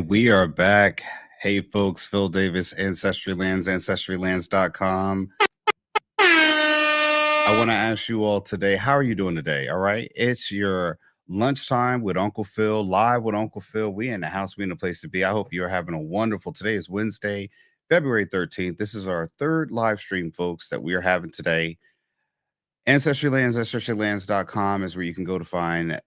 We are back. Hey, folks, Phil Davis, Ancestry Lands, ancestrylands.com. I want to ask you all today, how are you doing today? All right. It's your lunchtime with Uncle Phil, live with Uncle Phil. We in the house, we in the place to be. I hope you're having a wonderful, today is Wednesday, February 13th. This is our third live stream, folks, that we are having today. Ancestry Lands, ancestrylands.com is where you can go to find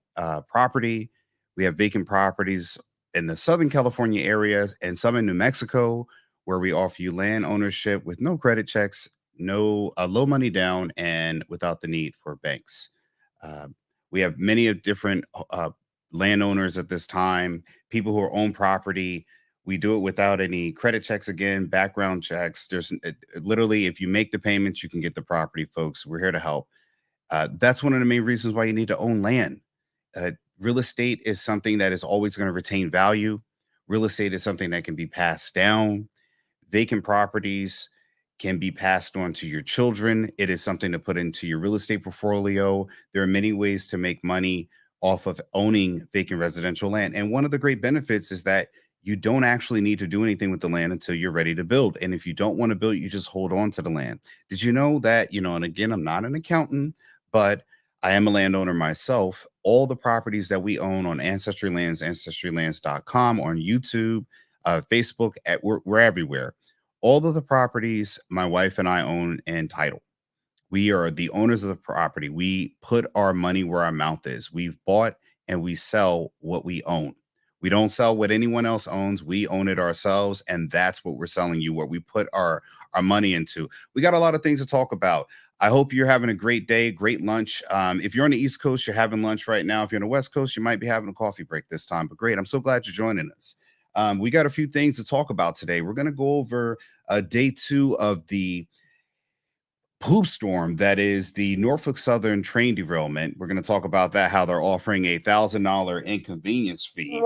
property. We have vacant properties in the Southern California area and some in New Mexico, where we offer you land ownership with no credit checks, no low money down, and without the need for banks. Uh, we have many of different landowners at this time, people who own property. We do it without any credit checks, again, background checks. There's literally, if you make the payments, you can get the property, folks. We're here to help. That's one of the main reasons why you need to own land. Real estate is something that is always going to retain value. Real estate is something that can be passed down. Vacant properties can be passed on to your children. It is something to put into your real estate portfolio. There are many ways to make money off of owning vacant residential land. And one of the great benefits is that you don't actually need to do anything with the land until you're ready to build. And if you don't want to build, you just hold on to the land. Did you know that, and again, I'm not an accountant, but I am a landowner myself. All the properties that we own on Ancestry Lands, ancestrylands.com, on YouTube, Facebook, we're everywhere. All of the properties my wife and I own and title. We are the owners of the property. We put our money where our mouth is. We've bought and we sell what we own. We don't sell what anyone else owns. We own it ourselves, and that's what we're selling you, what we put our money into. We got a lot of things to talk about. I hope you're having a great day, great lunch. If you're on the East Coast, you're having lunch right now. If you're on the West Coast, you might be having a coffee break this time, but great. I'm so glad you're joining us. We got a few things to talk about today. We're going to go over day 2 of the poop storm that is the Norfolk Southern train derailment. We're going to talk about that, how they're offering a $1,000 inconvenience fee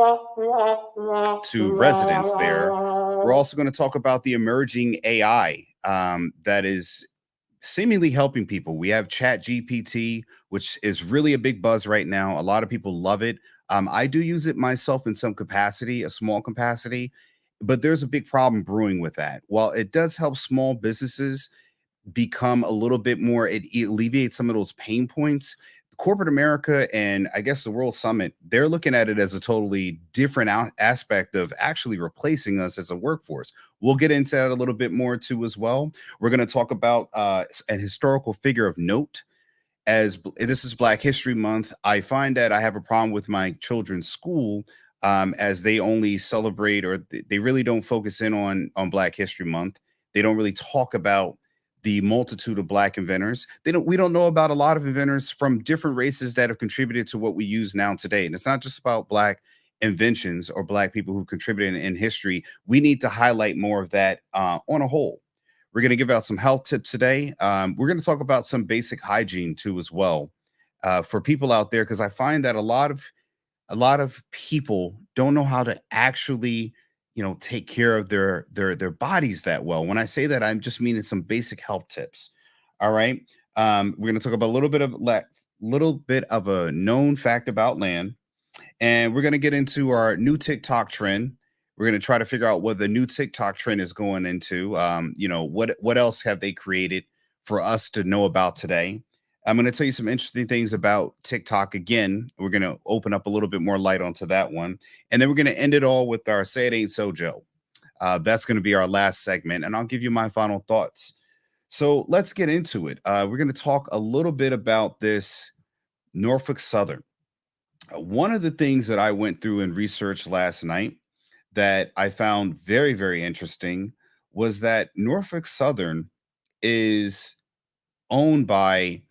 to residents there. We're also going to talk about the emerging AI that is seemingly helping people. We have ChatGPT, which is really a big buzz right now. A lot of people love it. I do use it myself in some capacity, a small capacity, but there's a big problem brewing with that. While it does help small businesses become a little bit more, it alleviates some of those pain points. Corporate America and I guess the World Summit, they're looking at it as a totally different aspect of actually replacing us as a workforce. We'll get into that a little bit more too as well. We're going to talk about an historical figure of note. As this is Black History Month, I find that I have a problem with my children's school as they only celebrate, or they really don't focus in on Black History Month. They don't really talk about the multitude of Black inventors. We don't know about a lot of inventors from different races that have contributed to what we use now today. And it's not just about Black inventions or Black people who contributed in history. We need to highlight more of that on a whole. We're going to give out some health tips today. We're going to talk about some basic hygiene too as well for people out there, because I find that a lot of people don't know how to actually take care of their bodies that well. When I say that, I'm just meaning some basic health tips. All right. We're going to talk about a little bit of a known fact about land, and we're going to get into our new TikTok trend. We're going to try to figure out what the new TikTok trend is going into. What else have they created for us to know about today? I'm going to tell you some interesting things about TikTok. Again, we're going to open up a little bit more light onto that one. And then we're going to end it all with our Say It Ain't So Joe. That's going to be our last segment, and I'll give you my final thoughts. So let's get into it. We're going to talk a little bit about this Norfolk Southern. One of the things that I went through and researched last night that I found very, very interesting was that Norfolk Southern is owned by,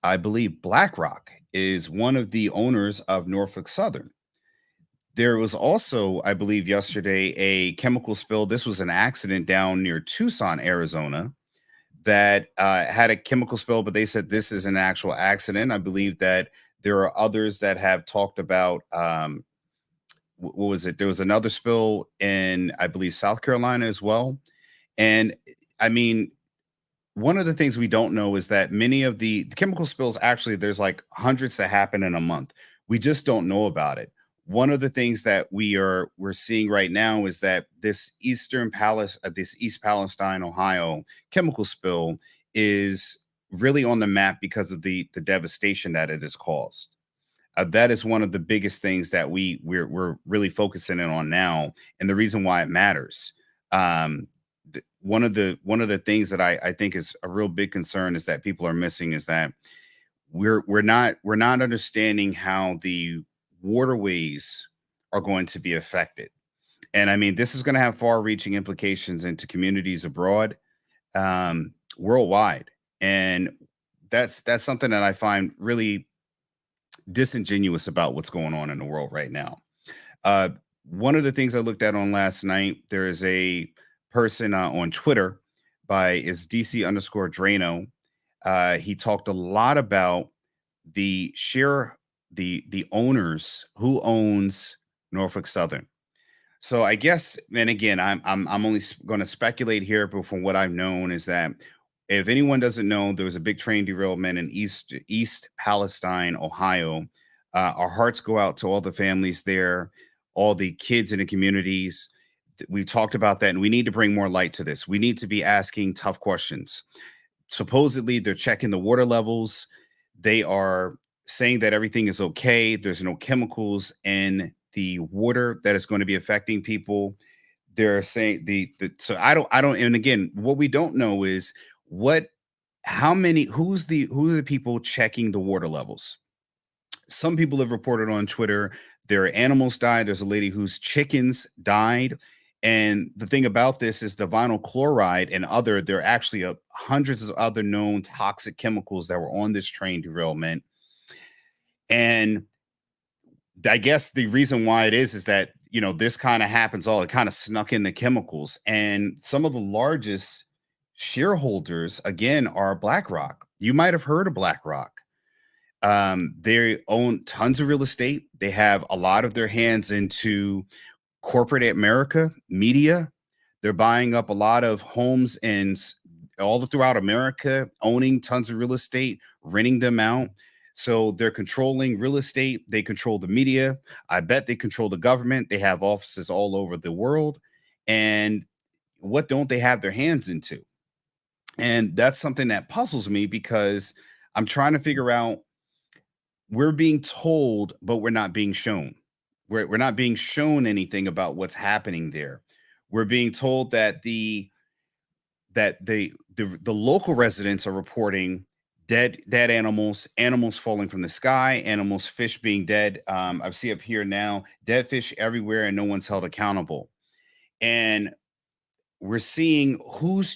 I believe, BlackRock is one of the owners of Norfolk Southern. There was also, I believe, yesterday a chemical spill. This was an accident down near Tucson, Arizona, that had a chemical spill, but they said this is an actual accident. I believe that there are others that have talked about, what was it? There was another spill in, I believe, South Carolina as well. And I mean, one of the things we don't know is that many of the chemical spills, actually, there's like hundreds that happen in a month. We just don't know about it. one of the things that we're seeing right now is that this East Palestine, Ohio chemical spill is really on the map because of the devastation that it has caused. That is one of the biggest things that we're really focusing in on now, and the reason why it matters. One of the things that I think is a real big concern is that people are missing is that we're not understanding how the waterways are going to be affected. And I mean, this is going to have far-reaching implications into communities abroad, worldwide, and that's something that I find really disingenuous about what's going on in the world right now. Uh, One of the things I looked at on last night, there is a person on Twitter by is DC underscore Drano. He talked a lot about the share the owners who owns Norfolk Southern. So I guess, and again, I'm only going to speculate here, but from what I've known is that if anyone doesn't know, there was a big train derailment in East Palestine, Ohio. Our hearts go out to all the families there, all the kids in the communities. We talked about that, and we need to bring more light to this. We need to be asking tough questions. Supposedly, they're checking the water levels. They are saying that everything is okay. There's no chemicals in the water that is going to be affecting people. They're saying so I don't, and again, what we don't know is what how many who are the people checking the water levels. Some people have reported on Twitter their animals died. There's a lady whose chickens died. And the thing about this is the vinyl chloride and there are actually hundreds of other known toxic chemicals that were on this train derailment. And I guess the reason why it is that, this kind of happens it kind of snuck in the chemicals. And some of the largest shareholders, again, are BlackRock. You might have heard of BlackRock. They own tons of real estate. They have a lot of their hands into corporate America, media. They're buying up a lot of homes all throughout America, owning tons of real estate, renting them out. So they're controlling real estate. They control the media. I bet they control the government. They have offices all over the world. And what don't they have their hands into? And that's something that puzzles me because I'm trying to figure out, we're being told, but we're not being shown. We're not being shown anything about what's happening there. We're being told that the local residents are reporting dead animals falling from the sky, fish being dead. I see up here now, dead fish everywhere, and no one's held accountable. And we're seeing who's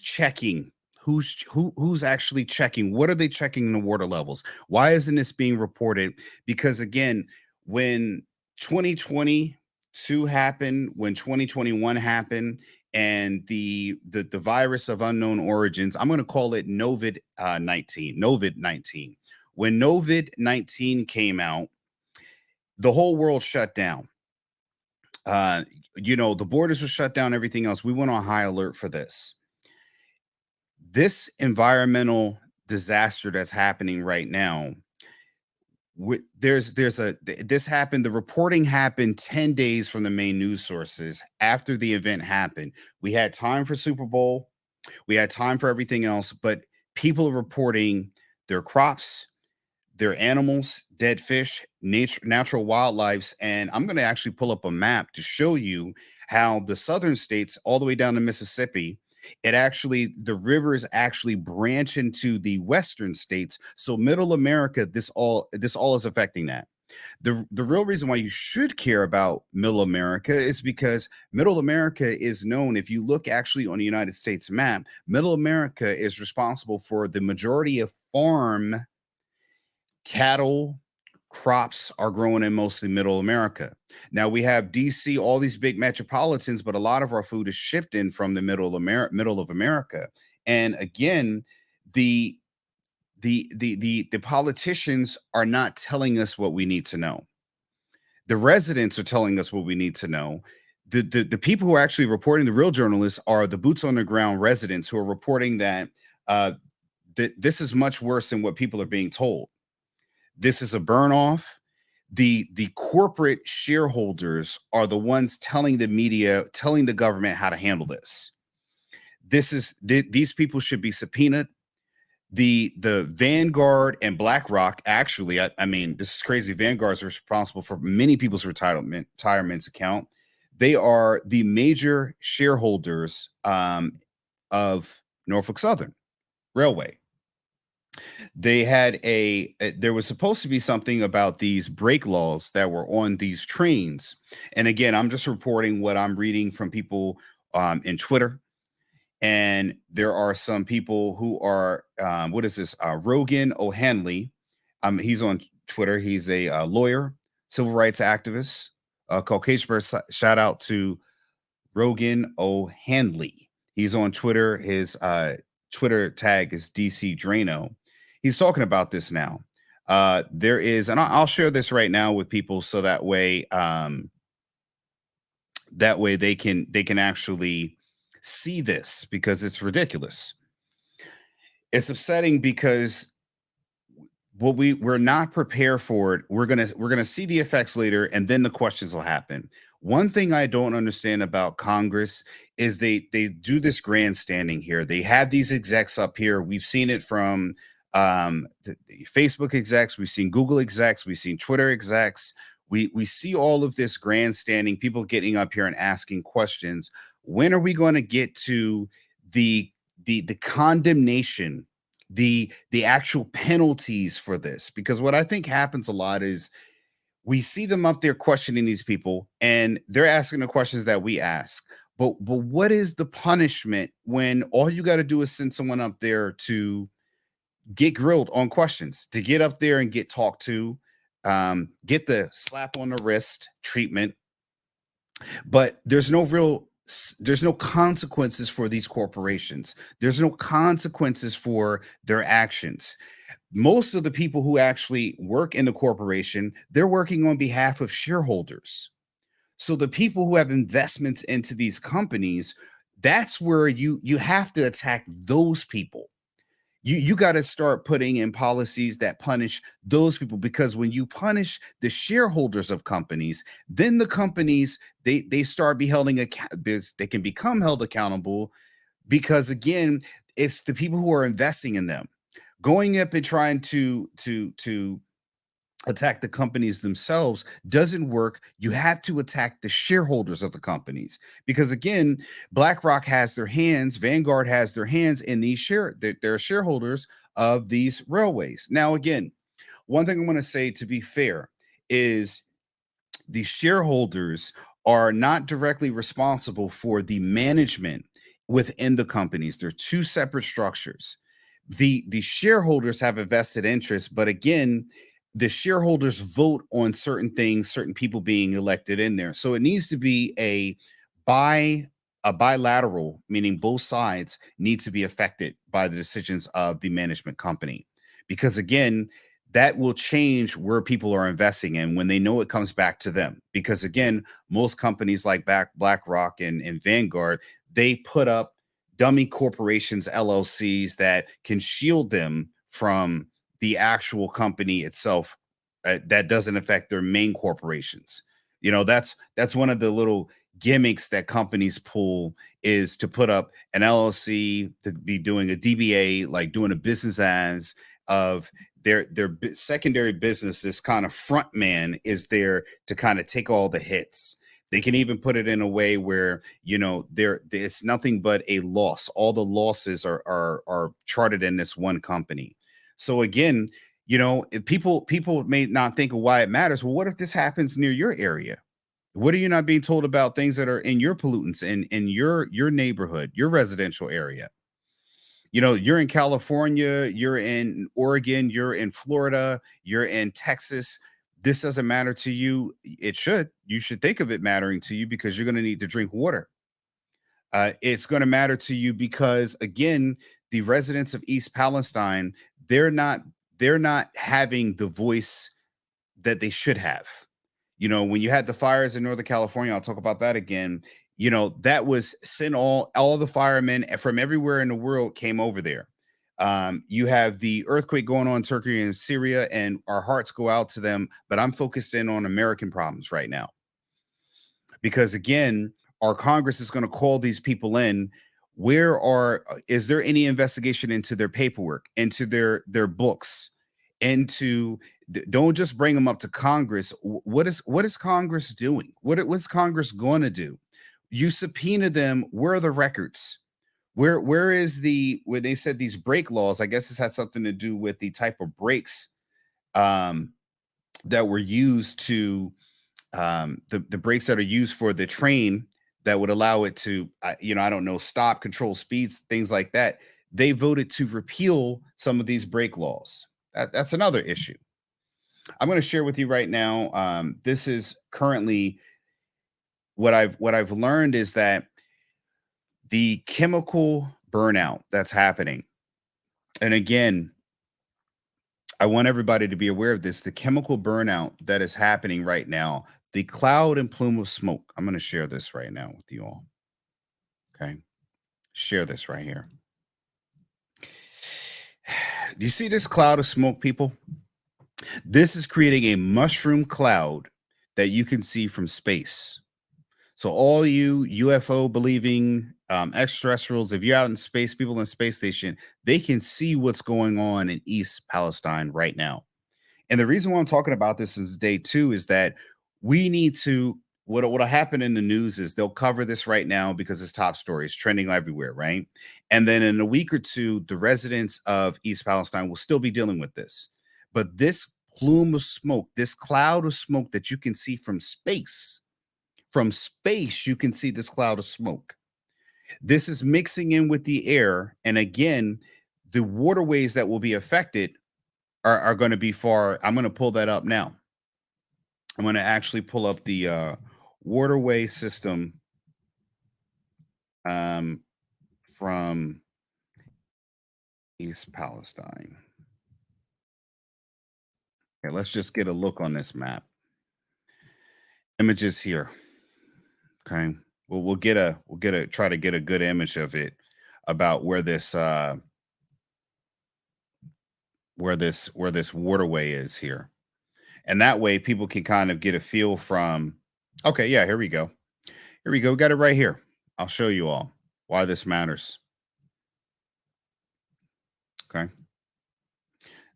actually checking. What are they checking in the water levels? Why isn't this being reported? Because again, when 2022 happened, when 2021 happened, and the virus of unknown origins, I'm going to call it Novid 19. When Novid 19 came out, the whole world shut down. The borders were shut down, everything else. We went on high alert for this. This environmental disaster that's happening right now, this happened, the reporting happened 10 days from the main news sources after the event happened. We had time for Super Bowl, we had time for everything else, but people are reporting their crops, their animals, dead fish, natural wildlife. And I'm going to actually pull up a map to show you how the southern states, all the way down to Mississippi, the rivers actually branch into the western states. So middle America, this all is affecting that. The real reason why you should care about middle America is because middle America is known, if you look actually on the United States map, middle America is responsible for the majority of farm cattle crops are growing in mostly middle America. Now we have DC, all these big metropolitans, but a lot of our food is shipped in from the middle of America. And again, the politicians are not telling us what we need to know. The residents are telling us what we need to know. The people who are actually reporting, the real journalists, are the boots on the ground residents who are reporting that this is much worse than what people are being told. This is a burn off. The corporate shareholders are the ones telling the media, telling the government how to handle this. These people should be subpoenaed. The Vanguard and BlackRock, actually, I mean, this is crazy. Vanguard's responsible for many people's retirements account. They are the major shareholders of Norfolk Southern Railway. They had there was supposed to be something about these brake laws that were on these trains. And again, I'm just reporting what I'm reading from people in Twitter. And there are some people who are what is this? Rogan O'Hanley. He's on Twitter. He's a lawyer, civil rights activist, Caucasian person. Shout out to Rogan O'Hanley. He's on Twitter. His Twitter tag is DC Drano. He's talking about this now. There is, and I'll share this right now with people so that way they can actually see this, because it's ridiculous. It's upsetting because what we're not prepared for it. We're gonna see the effects later, and then the questions will happen. One thing I don't understand about Congress is they do this grandstanding here. They have these execs up here. We've seen it from the Facebook execs. We've seen Google execs. We've seen Twitter execs. We see all of this grandstanding, people getting up here and asking questions. When are we going to get to the condemnation, the actual penalties for this? Because what I think happens a lot is we see them up there questioning these people, and they're asking the questions that we ask. But what is the punishment when all you got to do is send someone up there to get grilled on questions, to get up there and get talked to, get the slap on the wrist treatment? But there's no consequences for these corporations. There's no consequences for their actions. Most of the people who actually work in the corporation, they're working on behalf of shareholders. So the people who have investments into these companies, that's where you have to attack those people. You got to start putting in policies that punish those people, because when you punish the shareholders of companies, then the companies, they start be held they can become held accountable, because again, it's the people who are investing in them. Going up and trying to attack the companies themselves doesn't work. You have to attack the shareholders of the companies, because again, BlackRock has their hands, Vanguard has their hands in these they're shareholders of these railways. Now, again, one thing I want to say, to be fair, is the shareholders are not directly responsible for the management within the companies. They're two separate structures. The shareholders have a vested interest, but again, the shareholders vote on certain things, certain people being elected in there. So it needs to be a bilateral, meaning both sides need to be affected by the decisions of the management company. Because again, that will change where people are investing in when they know it comes back to them. Because again, most companies like BlackRock and Vanguard, they put up dummy corporations, LLCs, that can shield them from the actual company itself, that doesn't affect their main corporations. That's one of the little gimmicks that companies pull, is to put up an LLC, to be doing a DBA, like doing a business as of their secondary business. This kind of front man is there to kind of take all the hits. They can even put it in a way where it's nothing but a loss. All the losses are charted in this one company. So again, if people may not think of why it matters. Well, what if this happens near your area? What are you not being told about things that are in your pollutants in your neighborhood, your residential area? You're in California, you're in Oregon, you're in Florida, you're in Texas. This doesn't matter to you. It should. You should think of it mattering to you, because you're going to need to drink water. It's going to matter to you because, again, the residents of East Palestine, they're not having the voice that they should have. When you had the fires in Northern California, I'll talk about that again. That was sent all the firemen from everywhere in the world came over there. You have the earthquake going on in Turkey and Syria, and our hearts go out to them. But I'm focused in on American problems right now because, again, our Congress is going to call these people in. Is there any investigation into their paperwork, into their books, into don't just bring them up to Congress. What is Congress doing? What's Congress going to do? You subpoena them. Where are the records? Where is the where they said these brake laws? I guess this had something to do with the type of brakes um, that were used to the brakes that are used for the train that would allow it to I don't know, stop, control speeds, things like that. They voted to repeal some of these brake laws. That's another issue. I'm going to share with you right now. This is currently what I've learned is that the chemical burnout that's happening. And again, I want everybody to be aware of this. The chemical burnout that is happening right now, the cloud and plume of smoke. I'm going to share this right now with you all. Okay. Share this right here. Do you see this cloud of smoke, people? This is creating a mushroom cloud that you can see from space. So all you UFO believing extraterrestrials, if you're out in space, people in space station, they can see what's going on in East Palestine right now. And the reason why I'm talking about this is day two is that we need to what'll happen in the news is they'll cover this right now because it's top story, it's trending everywhere, right? And then in a week or two, the residents of East Palestine will still be dealing with this. But this plume of smoke, this cloud of smoke that you can see from space, you can see this cloud of smoke. This is mixing in with the air. And again, the waterways that will be affected are going to be far. I'm going to pull that up now. I'm going to actually pull up the waterway system from East Palestine. Okay, let's just get a look on this map. Images here. Okay. Well, we'll try to get a good image of it about where this waterway is here. And that way people can kind of get a feel from okay, yeah, here we go. Here we go. We got it right here. I'll show you all why this matters. Okay.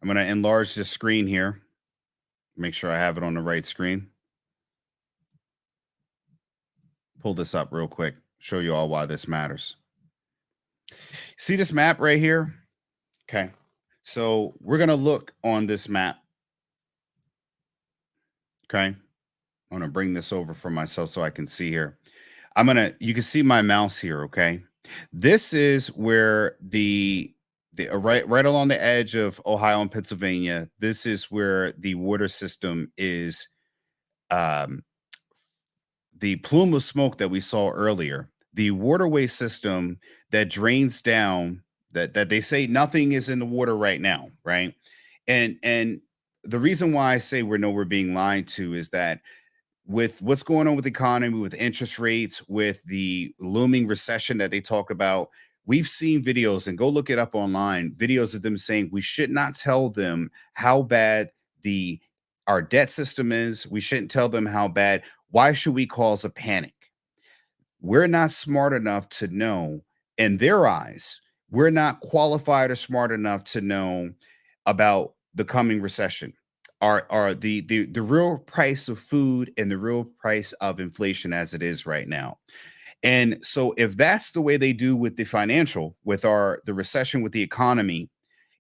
I'm going to enlarge the screen here. Make sure I have it on the right screen. Pull this up real quick. Show you all why this matters. See this map right here? Okay. So we're going to look on this map. Okay. I'm going to bring this over for myself so I can see here. You can see my mouse here. Okay. This is where the right along the edge of Ohio and Pennsylvania. This is where the water system is. The plume of smoke that we saw earlier, the waterway system that drains down. That they say nothing is in the water right now, right? And the reason why I say we're being lied to is that with what's going on with the economy, with interest rates, with the looming recession that they talk about, we've seen videos and go look it up online, videos of them saying we should not tell them how bad our debt system is. We shouldn't tell them how bad. Why should we cause a panic? We're not smart enough to know, in their eyes, we're not qualified or smart enough to know about the coming recession, are the real price of food and the real price of inflation as it is right now. And so if that's the way they do with the financial, with the recession, with the economy,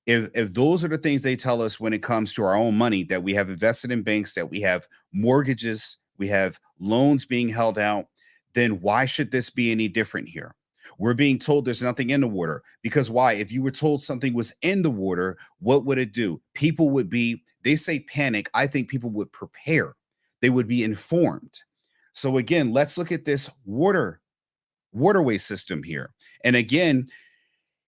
if those are the things they tell us when it comes to our own money that we have invested in banks, that we have mortgages, we have loans being held out, then why should this be any different here? We're being told there's nothing in the water because why? If you were told something was in the water, what would it do? People would be, they say panic. I think people would prepare. They would be informed. So again, let's look at this waterway system here. And again,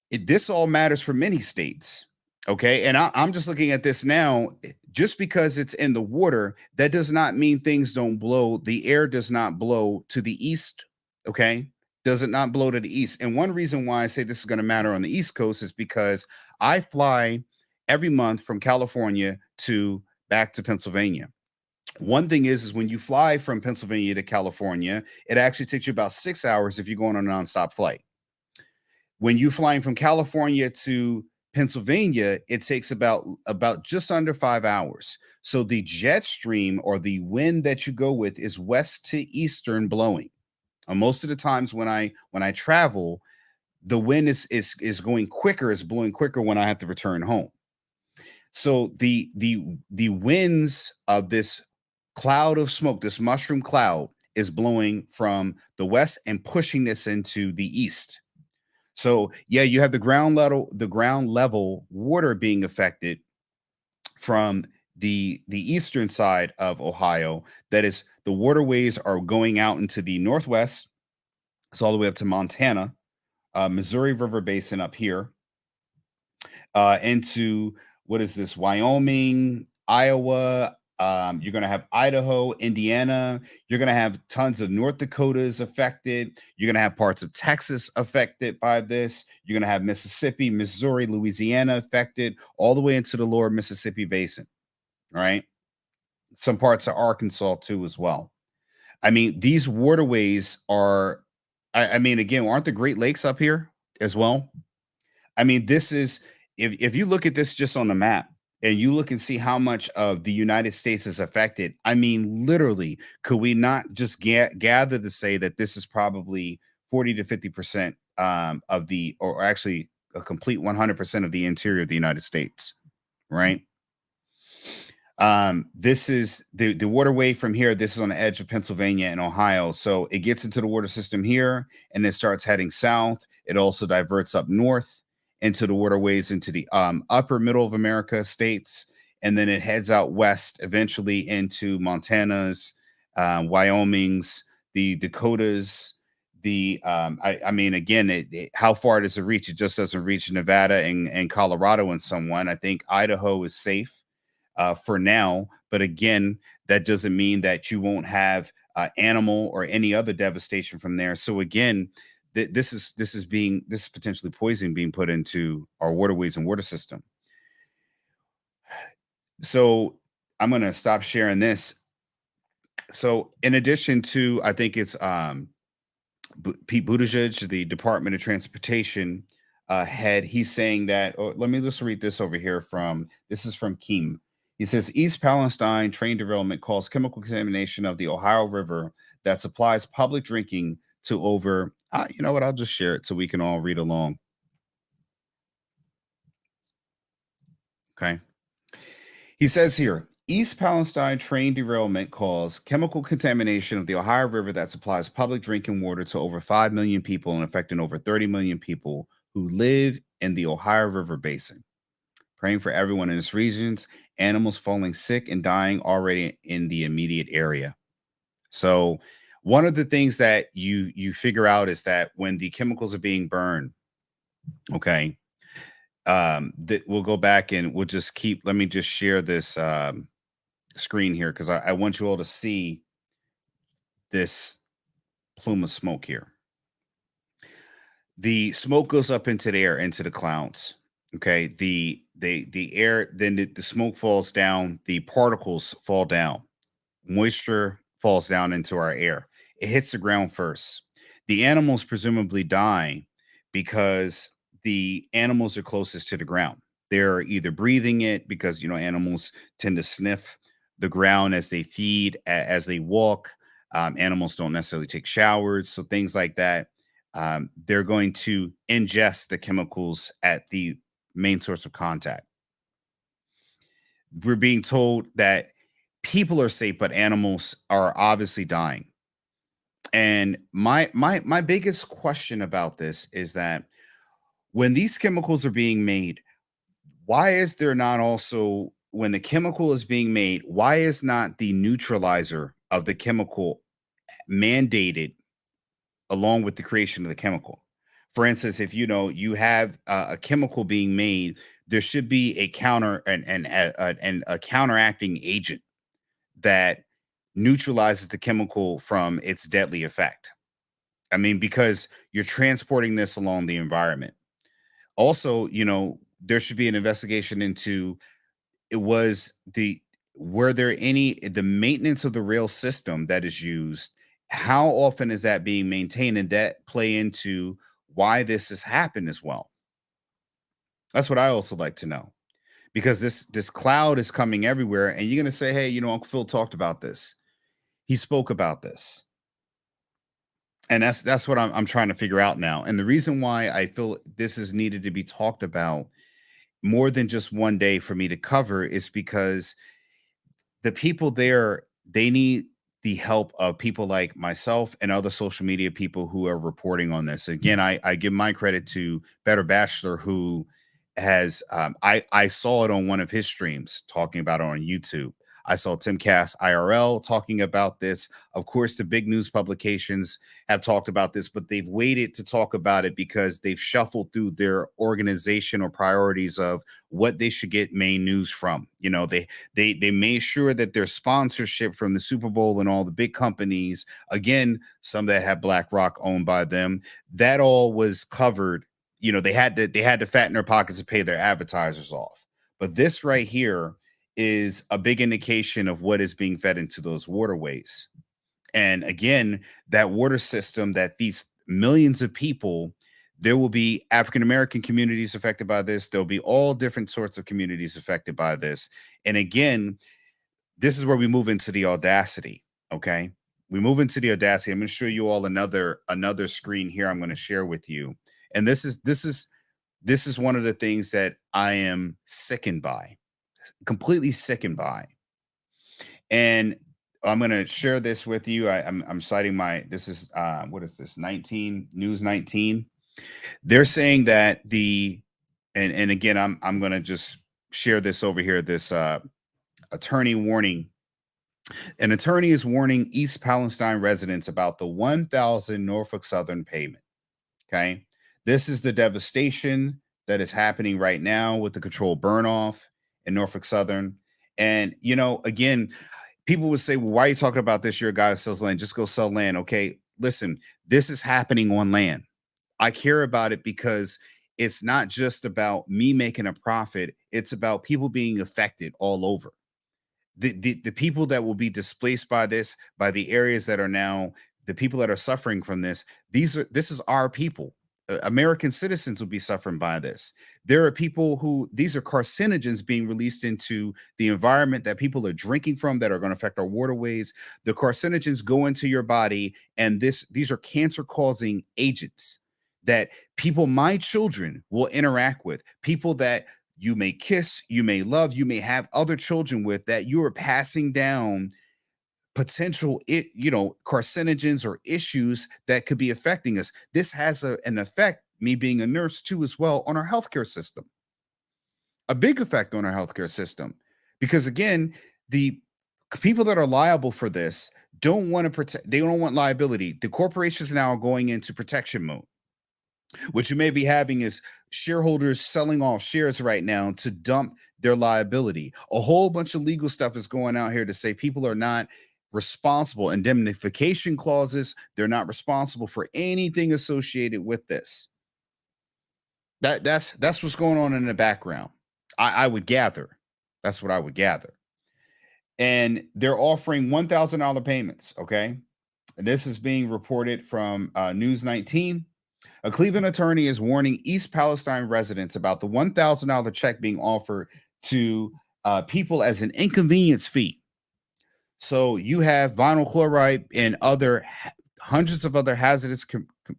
this all matters for many states. Okay. And I'm just looking at this now. Just because it's in the water, that does not mean things don't blow. The air does not blow to the east. Okay. Does it not blow to the east? And one reason why I say this is going to matter on the East Coast is because I fly every month from California to back to Pennsylvania. One thing is when you fly from Pennsylvania to California, it actually takes you about 6 hours if you're going on a nonstop flight. When you're flying from California to Pennsylvania, it takes about just under 5 hours. So the jet stream or the wind that you go with is west to eastern blowing. Most of the times when I travel, the wind is going quicker, is blowing quicker when I have to return home. So the winds of this cloud of smoke, this mushroom cloud, is blowing from the west and pushing this into the east. So yeah, you have the ground level water being affected from the eastern side of Ohio. That is, the waterways are going out into the northwest. It's all the way up to Montana, Missouri River Basin up here, into what is this? Wyoming, Iowa. You're going to have Idaho, Indiana. You're going to have tons of North Dakotas affected. You're going to have parts of Texas affected by this. You're going to have Mississippi, Missouri, Louisiana affected, all the way into the lower Mississippi Basin. Right. Some parts of Arkansas too, as well. I mean, these waterways are, I mean, again, aren't the Great Lakes up here as well? I mean, this is, if you look at this just on the map and you look and see how much of the United States is affected, I mean, literally, could we not just gather to say that this is probably 40 to 50% of the, or actually a complete 100% of the interior of the United States, right? This is the waterway from here. This is on the edge of Pennsylvania and Ohio. So it gets into the water system here and it starts heading south. It also diverts up north into the waterways into the upper middle of America states. And then it heads out west eventually into Montana's, Wyoming's, the Dakotas. I mean, again, how far does it reach? It just doesn't reach Nevada and Colorado and someone. I think Idaho is safe for now. But again, that doesn't mean that you won't have animal or any other devastation from there. So again, this is potentially poison being put into our waterways and water system. So I'm going to stop sharing this. So in addition to, I think it's Pete Buttigieg, the Department of Transportation head, he's saying that, oh, let me just read this over here this is from Keem. He says, East Palestine train derailment caused chemical contamination of the Ohio River that supplies public drinking to over, you know what, I'll just share it so we can all read along. Okay. He says here, East Palestine train derailment caused chemical contamination of the Ohio River that supplies public drinking water to over 5 million people and affecting over 30 million people who live in the Ohio River Basin. Praying for everyone in this regions, animals falling sick and dying already in the immediate area. So one of the things that you figure out is that when the chemicals are being burned, okay, that we'll go back and we'll just let me just share this screen here because I want you all to see this plume of smoke here. The smoke goes up into the air, into the clouds. Okay, the air, then the smoke falls down, the particles fall down, moisture falls down into our air. It hits the ground first. The animals presumably die because the animals are closest to the ground. They're either breathing it because animals tend to sniff the ground as they feed, as they walk. Animals don't necessarily take showers, so things like that. They're going to ingest the chemicals at the main source of contact. We're being told that people are safe, but animals are obviously dying. And my biggest question about this is that when these chemicals are being made, why is there not also, when the chemical is being made, why is not the neutralizer of the chemical mandated along with the creation of the chemical? For instance, if you have a chemical being made, there should be a a counteracting agent that neutralizes the chemical from its deadly effect. I mean, because you're transporting this along the environment. Also, there should be an investigation into it was the were there any the maintenance of the rail system that is used, how often is that being maintained, and that play into why this has happened as well. That's what I also like to know, because this cloud is coming everywhere, and you're going to say, hey, Uncle Phil talked about this, he spoke about this. And that's what I'm trying to figure out now, and the reason why I feel this is needed to be talked about more than just one day for me to cover is because the people there, they need the help of people like myself and other social media people who are reporting on this. Again, I give my credit to Better Bachelor, who has I saw it on one of his streams talking about it on YouTube. I saw Tim Cass IRL talking about this. Of course, the big news publications have talked about this, but they've waited to talk about it because they've shuffled through their organizational priorities of what they should get main news from. They made sure that their sponsorship from the Super Bowl and all the big companies, again, some that have BlackRock owned by them, that all was covered. They had to fatten their pockets and pay their advertisers off. But this right here is a big indication of what is being fed into those waterways. And again, that water system that feeds millions of people, there will be African American communities affected by this. There'll be all different sorts of communities affected by this. And again, this is where we move into the audacity. Okay. We move into the audacity. I'm going to show you all another screen here I'm going to share with you. And this is one of the things that I am sickened by, completely sickened by. And I'm going to share this with you. I'm citing this is what is this, 19 News 19. They're saying that and again, I'm going to just share this over here. This attorney warning. An attorney is warning East Palestine residents about the 1,000 Norfolk Southern payment. Okay. This is the devastation that is happening right now with the controlled burn off in Norfolk Southern. And, again, people would say, well, why are you talking about this? You're a guy who sells land. Just go sell land. Okay. Listen, this is happening on land. I care about it because it's not just about me making a profit. It's about people being affected all over. The people that will be displaced by this, by the areas that are now the people that are suffering from this. This is our people. American citizens will be suffering by this. There are people who, these are carcinogens being released into the environment that people are drinking from that are going to affect our waterways. The carcinogens go into your body, and these are cancer causing agents that people, my children, will interact with. People that you may kiss, you may love, you may have other children with, that you are passing down potential carcinogens or issues that could be affecting us. This has an effect, me being a nurse too as well, on our healthcare system. A big effect on our healthcare system, because again, the people that are liable for this don't want to protect, they don't want liability. The corporations now are going into protection mode. What you may be having is shareholders selling off shares right now to dump their liability. A whole bunch of legal stuff is going out here to say people are not responsible. Indemnification clauses, they're not responsible for anything associated with this. That's what's going on in the background. I would gather. That's what I would gather. And they're offering $1,000 payments. Okay. And this is being reported from News 19. A Cleveland attorney is warning East Palestine residents about the $1,000 check being offered to people as an inconvenience fee. So you have vinyl chloride and hundreds of other hazardous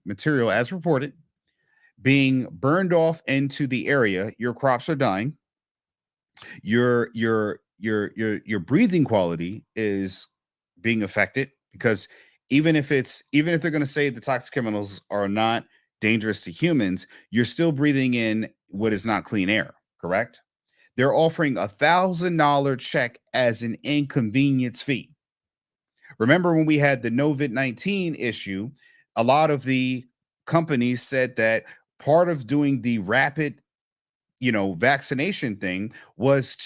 material, as reported, being burned off into the area. Your crops are dying. Your breathing quality is being affected, because even if they're going to say the toxic chemicals are not dangerous to humans, you're still breathing in what is not clean air, correct? They're offering $1,000 check as an inconvenience fee. Remember when we had the COVID-19 issue, a lot of the companies said that part of doing the rapid, vaccination thing was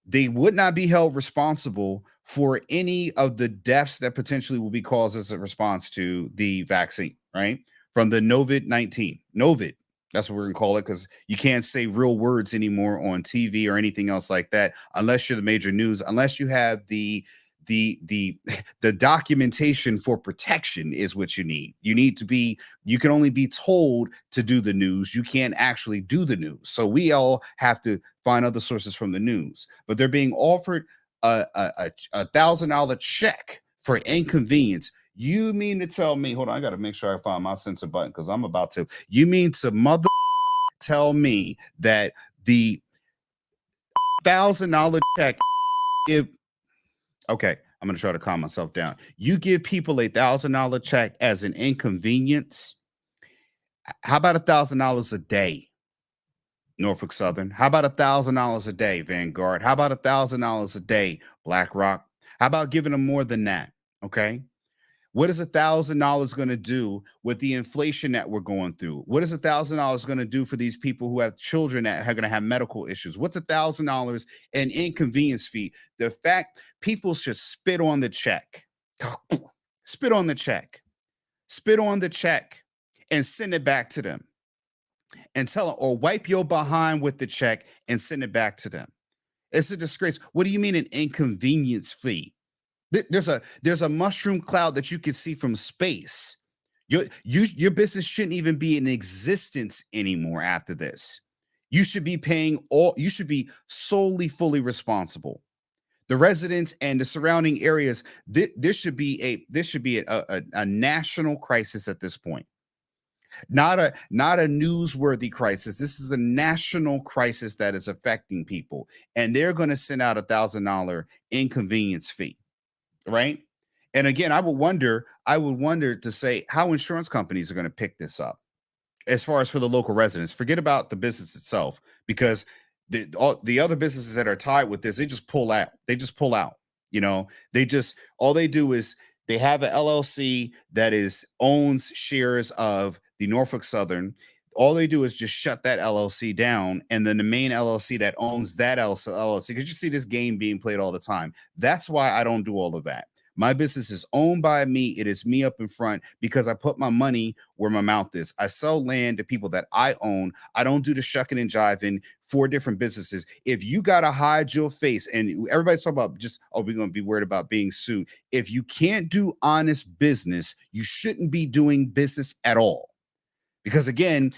they would not be held responsible for any of the deaths that potentially will be caused as a response to the vaccine. right? From the Novid 19. Novid. That's what we're gonna call it, because you can't say real words anymore on TV or anything else like that, unless you're the major news, unless you have the the documentation for protection is what you need. You can only be told to do the news. You can't actually do the news. So we all have to find other sources from the news. But they're being offered a $1,000 check for inconvenience. You mean to tell me, hold on, I got to make sure I find my censor button because I'm about to. You mean to mother tell me that the $1,000 check, if, okay, I'm going to try to calm myself down. You give people $1,000 check as an inconvenience. How about $1,000 a day, Norfolk Southern? How about $1,000 a day, Vanguard? How about $1,000 a day, BlackRock? How about giving them more than that? Okay. What is $1,000 going to do with the inflation that we're going through? What is $1,000 going to do for these people who have children that are going to have medical issues? What's $1,000 an inconvenience fee? The fact people should spit on the check, spit on the check, spit on the check, and send it back to them, and tell them, or wipe your behind with the check and send it back to them. It's a disgrace. What do you mean an inconvenience fee? There's a mushroom cloud that you can see from space. Your business shouldn't even be in existence anymore after this. You should be you should be solely fully responsible. The residents and the surrounding areas, this should be a national crisis at this point. Not a newsworthy crisis. This is a national crisis that is affecting people, and they're going to send out $1,000 inconvenience fee. Right. And again, I would wonder to say how insurance companies are going to pick this up as far as for the local residents. Forget about the business itself, because the other businesses that are tied with this, they just pull out. You know, all they do is they have an LLC that owns shares of the Norfolk Southern. All they do is just shut that LLC down, and then the main LLC that owns that LLC, because you see this game being played all the time. That's why I don't do all of that. My business is owned by me. It is me up in front, because I put my money where my mouth is. I sell land to people that I own. I don't do the shucking and jiving for different businesses. If you got to hide your face, and everybody's talking about we're going to be worried about being sued. If you can't do honest business, you shouldn't be doing business at all. Because again,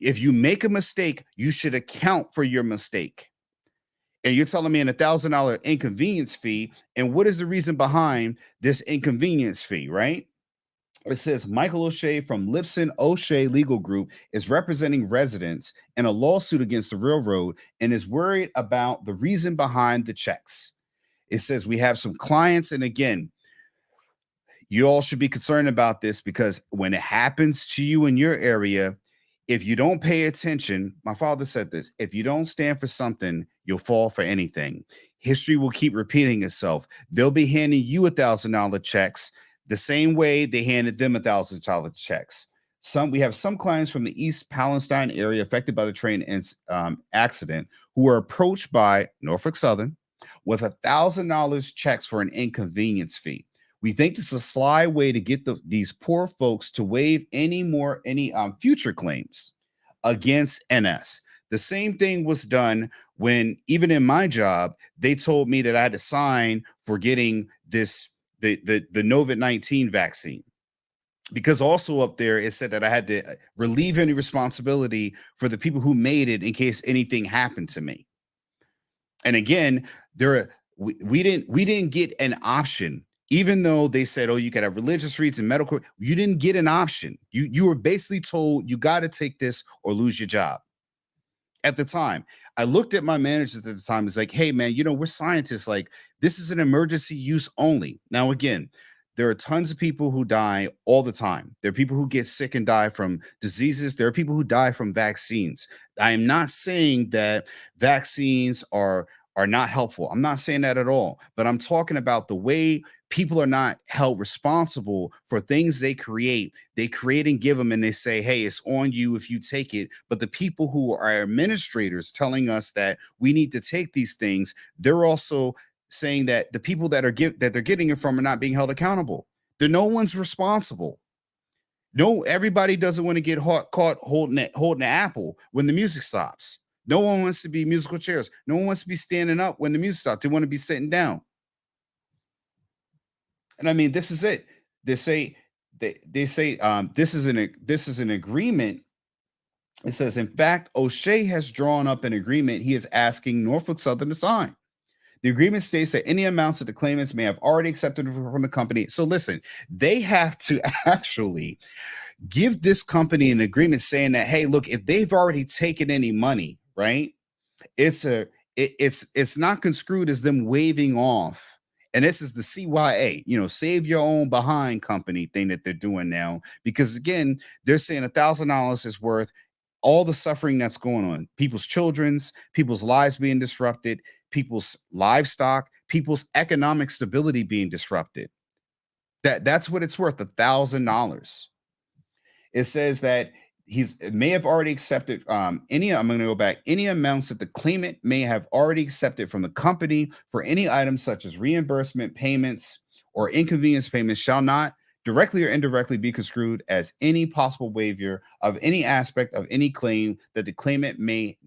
if you make a mistake, you should account for your mistake. And you're telling me $1,000 inconvenience fee. And what is the reason behind this inconvenience fee, right? It says Michael O'Shea from Lipson O'Shea Legal Group is representing residents in a lawsuit against the railroad and is worried about the reason behind the checks. It says we have some clients, and again, you all should be concerned about this, because when it happens to you in your area, if you don't pay attention, my father said this, if you don't stand for something, you'll fall for anything. History will keep repeating itself. They'll be handing you $1,000 checks the same way they handed them $1,000 checks. We have some clients from the East Palestine area affected by the train accident who were approached by Norfolk Southern with $1,000 checks for an inconvenience fee. We think this is a sly way to get these poor folks to waive any future claims against NS. The same thing was done when, even in my job, they told me that I had to sign for getting the COVID-19 vaccine, because also up there it said that I had to relieve any responsibility for the people who made it in case anything happened to me. And again, we didn't get an option. Even though they said, oh, you could have religious reasons, medical, you didn't get an option. You were basically told you got to take this or lose your job. At the time, I looked at my managers at the time. It's like, hey, man, we're scientists. Like, this is an emergency use only. Now, again, there are tons of people who die all the time. There are people who get sick and die from diseases. There are people who die from vaccines. I am not saying that vaccines are not helpful. I'm not saying that at all. But I'm talking about the way people are not held responsible for things they create. They create and give them, and they say, hey, it's on you if you take it. But the people who are administrators telling us that we need to take these things, they're also saying that the people that they're getting it from are not being held accountable. No one's responsible. No, everybody doesn't want to get caught holding the apple when the music stops. No one wants to be musical chairs. No one wants to be standing up when the music stops. They want to be sitting down. And I mean, this is it. They say they say this is an agreement. It says, in fact, O'Shea has drawn up an agreement he is asking Norfolk Southern to sign. The agreement states that any amounts that the claimants may have already accepted from the company. So listen, they have to actually give this company an agreement saying that, hey, look, if they've already taken any money, right? It's not construed as them waiving off. And this is the CYA, save your own behind company thing that they're doing now. Because again, they're saying $1,000 is worth all the suffering that's going on, people's people's lives being disrupted, people's livestock, people's economic stability being disrupted. That's what it's worth, $1,000. It says that he's may have already accepted any. I'm going to go back. Any amounts that the claimant may have already accepted from the company for any items such as reimbursement payments or inconvenience payments shall not directly or indirectly be construed as any possible waiver of any aspect of any claim that the claimant may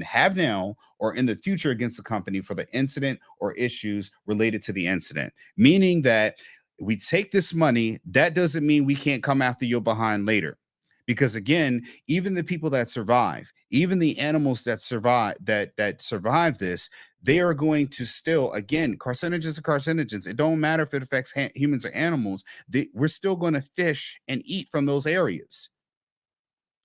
have now or in the future against the company for the incident or issues related to the incident. Meaning that we take this money, that doesn't mean we can't come after you behind later. Because again, even the people that survive, even the animals that survive this, they are going to still, again, carcinogens are carcinogens. It don't matter if it affects humans or animals. We're still going to fish and eat from those areas.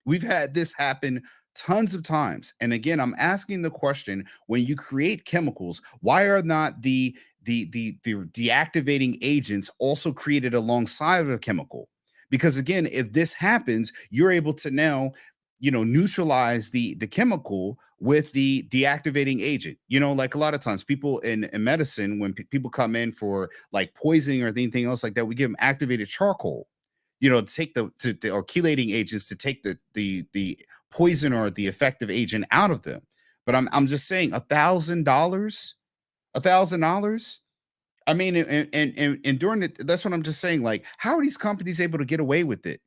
We've had this happen tons of times. And again, I'm asking the question, when you create chemicals, why are not the deactivating agents also created alongside of a chemical? Because again, if this happens, you're able to now, neutralize the chemical with the deactivating agent. Like a lot of times people in medicine, when people come in for like poisoning or anything else like that, we give them activated charcoal, to take or chelating agents to take the poison or the effective agent out of them. But I'm just saying, $1,000. I mean, and during it, that's what I'm just saying. Like, how are these companies able to get away with it?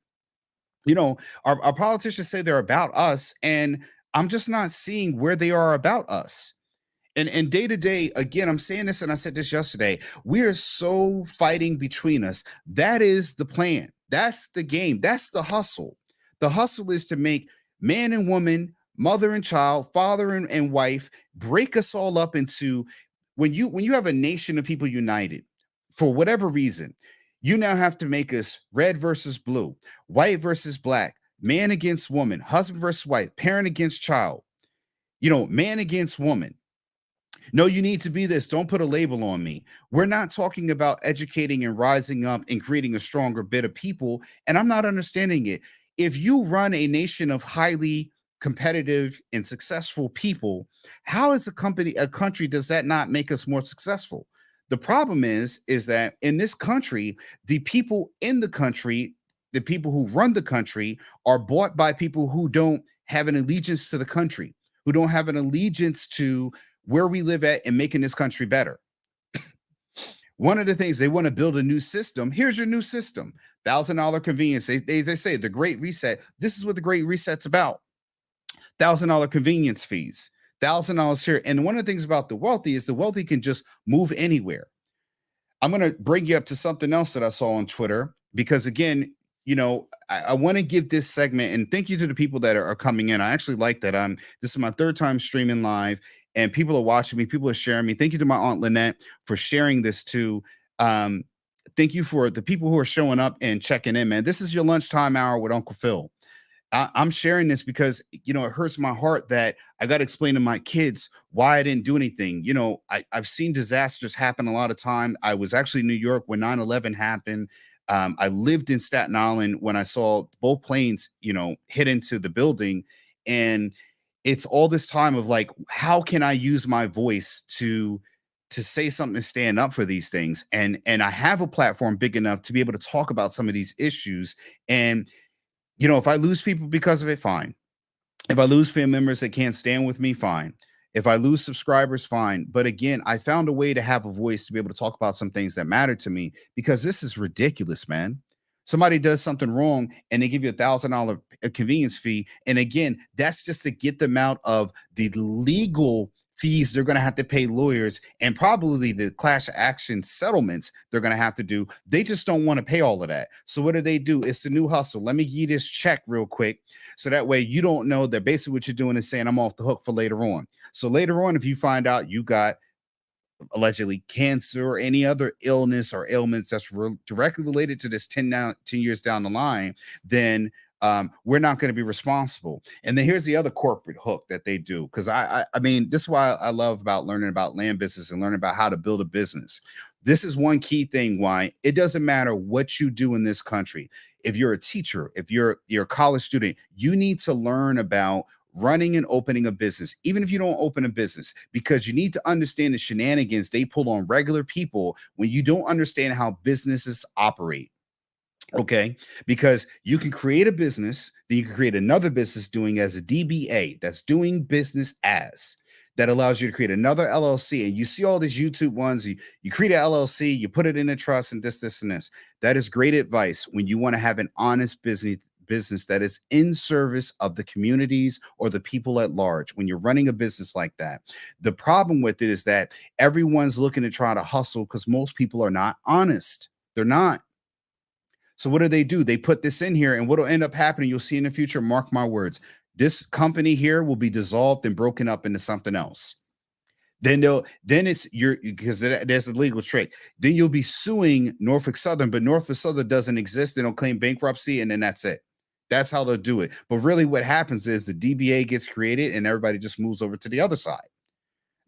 Our politicians say they're about us, and I'm just not seeing where they are about us. And day to day, again, I'm saying this, and I said this yesterday. We are so fighting between us. That is the plan. That's the game. That's the hustle. The hustle is to make man and woman, mother and child, father and wife, break us all up into when you have a nation of people united for whatever reason. You now have to make us red versus blue, white versus black, man against woman, husband versus wife, parent against child, man against woman. No, you need to be this. Don't put a label on me. We're not talking about educating and rising up and creating a stronger bit of people. And I'm not understanding it. If you run a nation of highly competitive and successful people, how is a country does that not make us more successful? The problem is that in this country, the people in the country, the people who run the country are bought by people who don't have an allegiance to the country, who don't have an allegiance to where we live at and making this country better. One of the things they want to build a new system. Here's your new system. $1,000 convenience. They say the Great Reset. This is what the Great Reset's about. $1,000 convenience fees. $1,000 here. And one of the things about the wealthy is the wealthy can just move anywhere. I'm going to bring you up to something else that I saw on Twitter, because again, I want to give this segment, and thank you to the people that are coming in. I actually like that. This is my third time streaming live, and people are watching me. People are sharing me. Thank you to my Aunt Lynette for sharing this too. Thank you for the people who are showing up and checking in, man. This is your lunchtime hour with Uncle Phil. I'm sharing this because, it hurts my heart that I got to explain to my kids why I didn't do anything. I've seen disasters happen a lot of time. I was actually in New York when 9/11 happened. I lived in Staten Island when I saw both planes, hit into the building. And it's all this time of like, how can I use my voice to say something, to stand up for these things? And I have a platform big enough to be able to talk about some of these issues. And if I lose people because of it, fine. If I lose family members that can't stand with me, fine. If I lose subscribers, fine. But again, I found a way to have a voice to be able to talk about some things that matter to me, because this is ridiculous, man. Somebody does something wrong and they give you $1,000 convenience fee. And again, that's just to get them out of the legal fees they're going to have to pay lawyers and probably the class action settlements they're going to have to do. They just don't want to pay all of that. So what do? It's the new hustle. Let me give you this check real quick. So that way you don't know that basically what you're doing is saying I'm off the hook for later on. So later on, if you find out you got allegedly cancer or any other illness or ailments that's directly related to this 10 years down the line, then we're not going to be responsible. And then here's the other corporate hook that they do. Because I mean, this is why I love about learning about land business and learning about how to build a business. This is one key thing why it doesn't matter what you do in this country. If you're a teacher, if you're a college student, you need to learn about running and opening a business, even if you don't open a business, because you need to understand the shenanigans they pull on regular people when you don't understand how businesses operate. Okay. Because you can create a business, then you can create another business doing as a DBA, that's doing business as. That allows you to create another LLC. And you see all these YouTube ones, you create an LLC, you put it in a trust and this, and this. That is great advice when you want to have an honest business that is in service of the communities or the people at large. When you're running a business like that, the problem with it is that everyone's looking to try to hustle because most people are not honest. They're not. So what do? They put this in here, and what will end up happening, you'll see in the future, mark my words, this company here will be dissolved and broken up into something else. Then it's your, because there's a legal trick. Then you'll be suing Norfolk Southern, but Norfolk Southern doesn't exist. They don't claim bankruptcy, and then that's it. That's how they'll do it. But really what happens is the DBA gets created and everybody just moves over to the other side.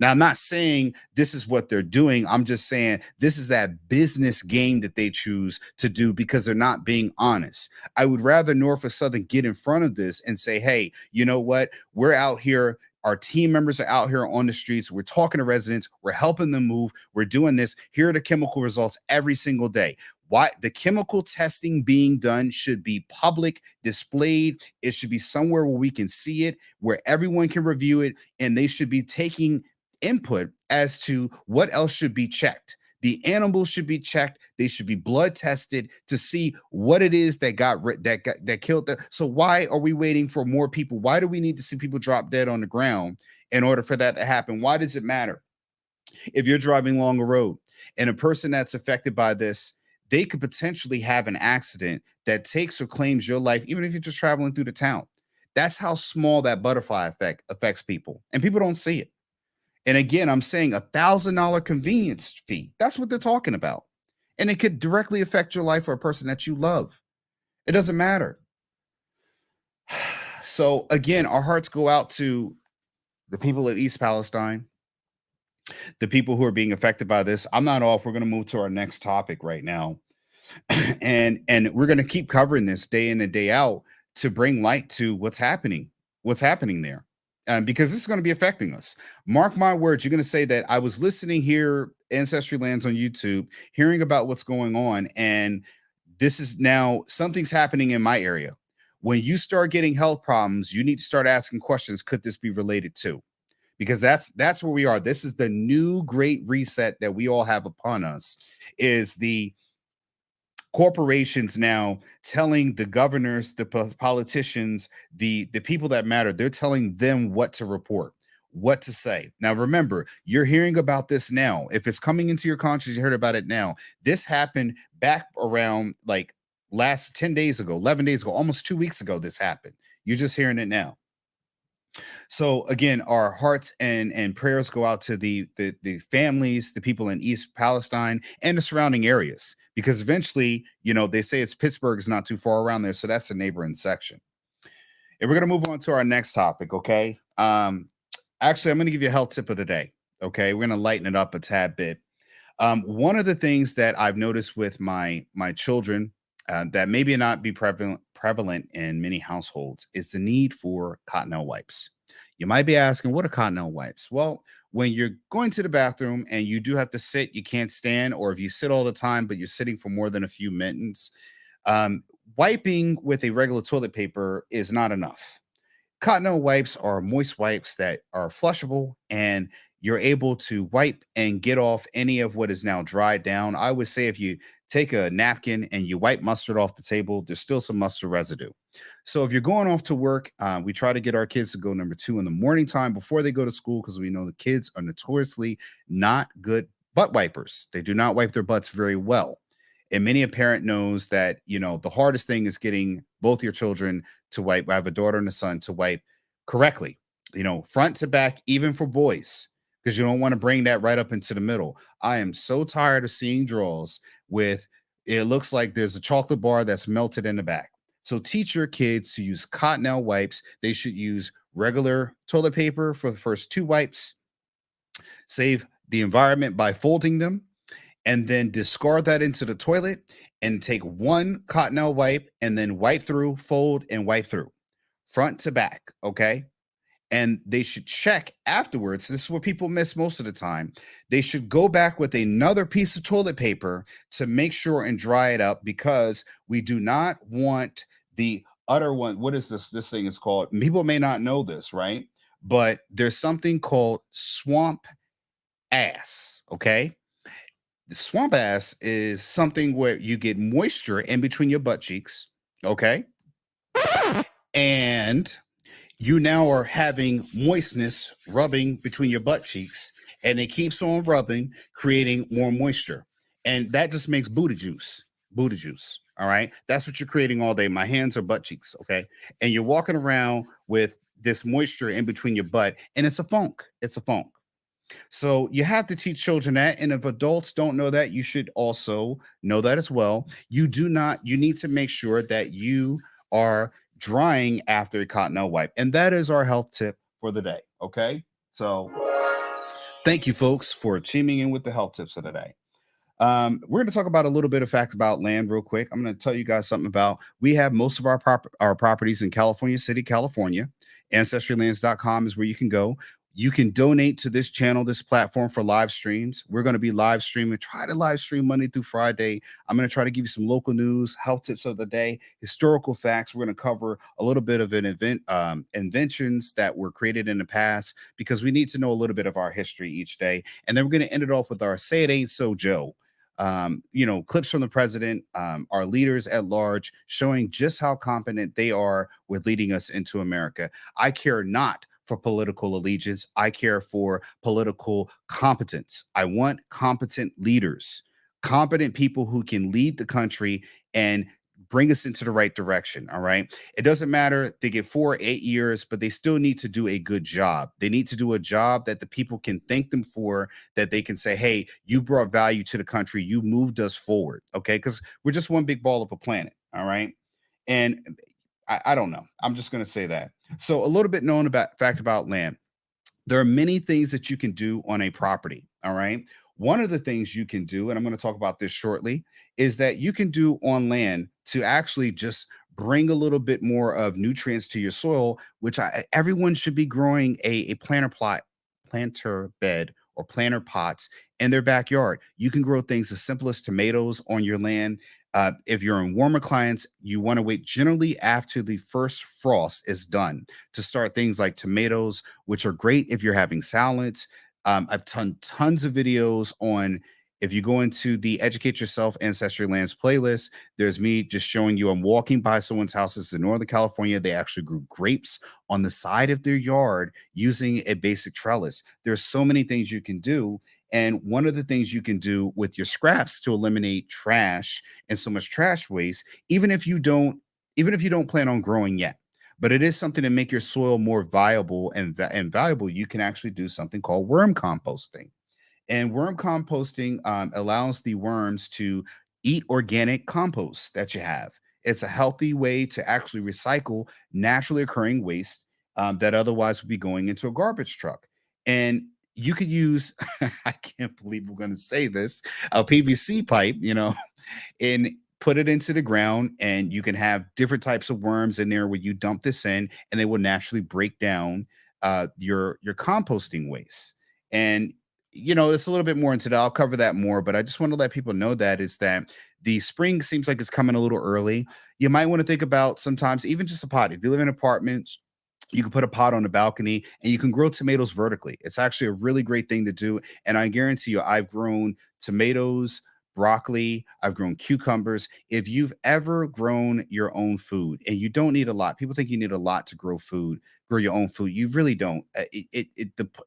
Now, I'm not saying this is what they're doing. I'm just saying this is that business game that they choose to do because they're not being honest. I would rather Norfolk Southern get in front of this and say, hey, you know what? We're out here. Our team members are out here on the streets. We're talking to residents. We're helping them move. We're doing this. Here are the chemical results every single day. Why the chemical testing being done should be public, displayed. It should be somewhere where we can see it, where everyone can review it, and they should be taking input as to what else should be checked. The animals should be checked. They should be blood tested to see what it is that killed them. So why are we waiting for more people? Why do we need to see people drop dead on the ground in order for that to happen? Why does it matter? If you're driving along a road and a person that's affected by this, they could potentially have an accident that takes or claims your life, even if you're just traveling through the town. That's how small that butterfly effect affects people, and people don't see it. And again, I'm saying $1,000 convenience fee. That's what they're talking about. And it could directly affect your life or a person that you love. It doesn't matter. So again, our hearts go out to the people of East Palestine, the people who are being affected by this. I'm not off. We're going to move to our next topic right now. and we're going to keep covering this day in and day out to bring light to what's happening there. Because this is going to be affecting us. Mark my words, you're going to say that I was listening here, Ancestry Lands on YouTube, hearing about what's going on, and this is now something's happening in my area. When you start getting health problems, you need to start asking questions. Could this be related to? Because that's where we are. This is the new great reset that we all have upon us, is the corporations now telling the governors, the politicians, the people that matter, they're telling them what to report, what to say. Now, remember, you're hearing about this now. If it's coming into your conscience, you heard about it now. This happened back around like last 10 days ago, 11 days ago, almost 2 weeks ago, this happened. You're just hearing it now. So again, our hearts and prayers go out to the families, the people in East Palestine and the surrounding areas, because eventually, they say it's Pittsburgh is not too far around there, so that's the neighboring section. And we're gonna move on to our next topic. Okay. Actually, I'm gonna give you a health tip of the day. Okay, we're gonna lighten it up a tad bit. One of the things that I've noticed with my children that maybe not be prevalent in many households is the need for Cottonelle wipes. You might be asking, what are Cottonelle wipes? Well, when you're going to the bathroom and you do have to sit, you can't stand, or if you sit all the time, but you're sitting for more than a few minutes, wiping with a regular toilet paper is not enough. Cottonelle wipes are moist wipes that are flushable, and you're able to wipe and get off any of what is now dried down. I would say if you take a napkin and you wipe mustard off the table, there's still some mustard residue. So if you're going off to work, we try to get our kids to go number two in the morning time before they go to school, because we know the kids are notoriously not good butt wipers. They do not wipe their butts very well. And many a parent knows that, the hardest thing is getting both your children to wipe. I have a daughter and a son, to wipe correctly, front to back, even for boys, because you don't want to bring that right up into the middle. I am so tired of seeing drawers with, it looks like there's a chocolate bar that's melted in the back. So teach your kids to use Cottonelle wipes. They should use regular toilet paper for the first two wipes. Save the environment by folding them, and then discard that into the toilet and take one Cottonelle wipe and then wipe through, fold, and wipe through front to back. Okay. And they should check afterwards. This is what people miss most of the time. They should go back with another piece of toilet paper to make sure and dry it up, because we do not want the other one. What is this? This thing is called, people may not know this, right? But there's something called swamp ass. Okay. The swamp ass is something where you get moisture in between your butt cheeks. Okay. And you now are having moistness rubbing between your butt cheeks, and it keeps on rubbing, creating more moisture. And that just makes Buddha juice. Buddha juice. All right. That's what you're creating all day. My hands are butt cheeks. Okay. And you're walking around with this moisture in between your butt, and it's a funk. It's a funk. So you have to teach children that. And if adults don't know that, you should also know that as well. You need to make sure that you are drying after a Cottonelle wipe. And that is our health tip for the day. Okay. So thank you, folks, for tuning in with the health tips of the day. We're going to talk about a little bit of fact about land real quick. I'm going to tell you guys something about, we have most of our properties in California City, California. Ancestrylands.com is where you can go. You can donate to this channel, this platform, for live streams. We're going to be live streaming. Try to live stream Monday through Friday. I'm going to try to give you some local news, health tips of the day, historical facts. We're going to cover a little bit of inventions that were created in the past, because we need to know a little bit of our history each day. And then we're going to end it off with our Say It Ain't So Joe. Clips from the president, our leaders at large, showing just how competent they are with leading us into America. I care not for political allegiance. I care for political competence. I want competent leaders, competent people who can lead the country and bring us into the right direction. All right. It doesn't matter. They get 4 or 8 years, but they still need to do a good job. They need to do a job that the people can thank them for, that they can say, hey, you brought value to the country. You moved us forward. Okay. Because we're just one big ball of a planet. All right. And I don't know. I'm just going to say that. So a little bit known about fact about land. There are many things that you can do on a property. All right. One of the things you can do, and I'm going to talk about this shortly, is that you can do on land to actually just bring a little bit more of nutrients to your soil, which everyone should be growing a planter bed or planter pots in their backyard. You can grow things as simple as tomatoes on your land. If you're in warmer climates, you want to wait generally after the first frost is done to start things like tomatoes, which are great if you're having salads. I've done tons of videos on, if you go into the Educate Yourself Ancestry Lands playlist, there's me just showing you, I'm walking by someone's houses in Northern California. They actually grew grapes on the side of their yard using a basic trellis. There's so many things you can do. And one of the things you can do with your scraps to eliminate trash and so much trash waste, even if you don't plan on growing yet, but it is something to make your soil more viable and valuable. You can actually do something called worm composting. And worm composting allows the worms to eat organic compost that you have. It's a healthy way to actually recycle naturally occurring waste that otherwise would be going into a garbage truck. And you could use, I can't believe we're going to say this, a PVC pipe, and put it into the ground, and you can have different types of worms in there where you dump this in, and they will naturally break down your composting waste. And it's a little bit more into that. I'll cover that more, but I just want to let people know that is that the spring seems like it's coming a little early. You might want to think about sometimes even just a pot. If you live in apartments, you can put a pot on the balcony and you can grow tomatoes vertically. It's actually a really great thing to do. And I guarantee you, I've grown tomatoes, broccoli, I've grown cucumbers. If you've ever grown your own food, and you don't need a lot, people think you need a lot to grow food, grow your own food. You really don't.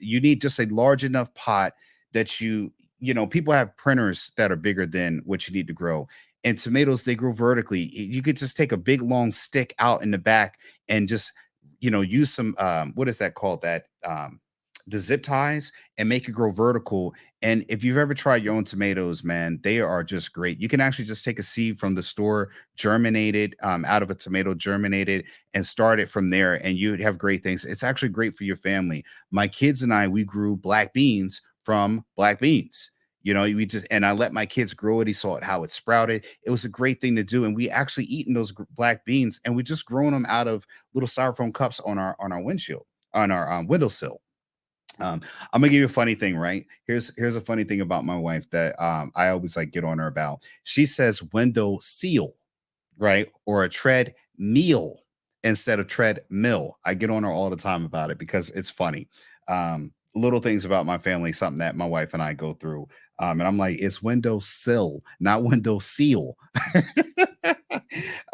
You need just a large enough pot that people have printers that are bigger than what you need to grow. And tomatoes, they grow vertically. You could just take a big long stick out in the back and just use some what is that called, that the zip ties, and make it grow vertical. And if you've ever tried your own tomatoes, man, they are just great. You can actually just take a seed from the store, germinated, out of a tomato, germinated, and start it from there, and you'd have great things. It's actually great for your family. My kids and I, we grew black beans from black beans. We just, and I let my kids grow it. He saw it, how it sprouted. It was a great thing to do. And we actually eaten those black beans, and we just grown them out of little styrofoam cups on our windshield, on our windowsill. I'm gonna give you a funny thing, right? Here's a funny thing about my wife that I always like get on her about. She says window seal, right? Or a tread meal instead of tread mill. I get on her all the time about it because it's funny. Little things about my family, something that my wife and I go through. And I'm like, it's window sill, not window seal.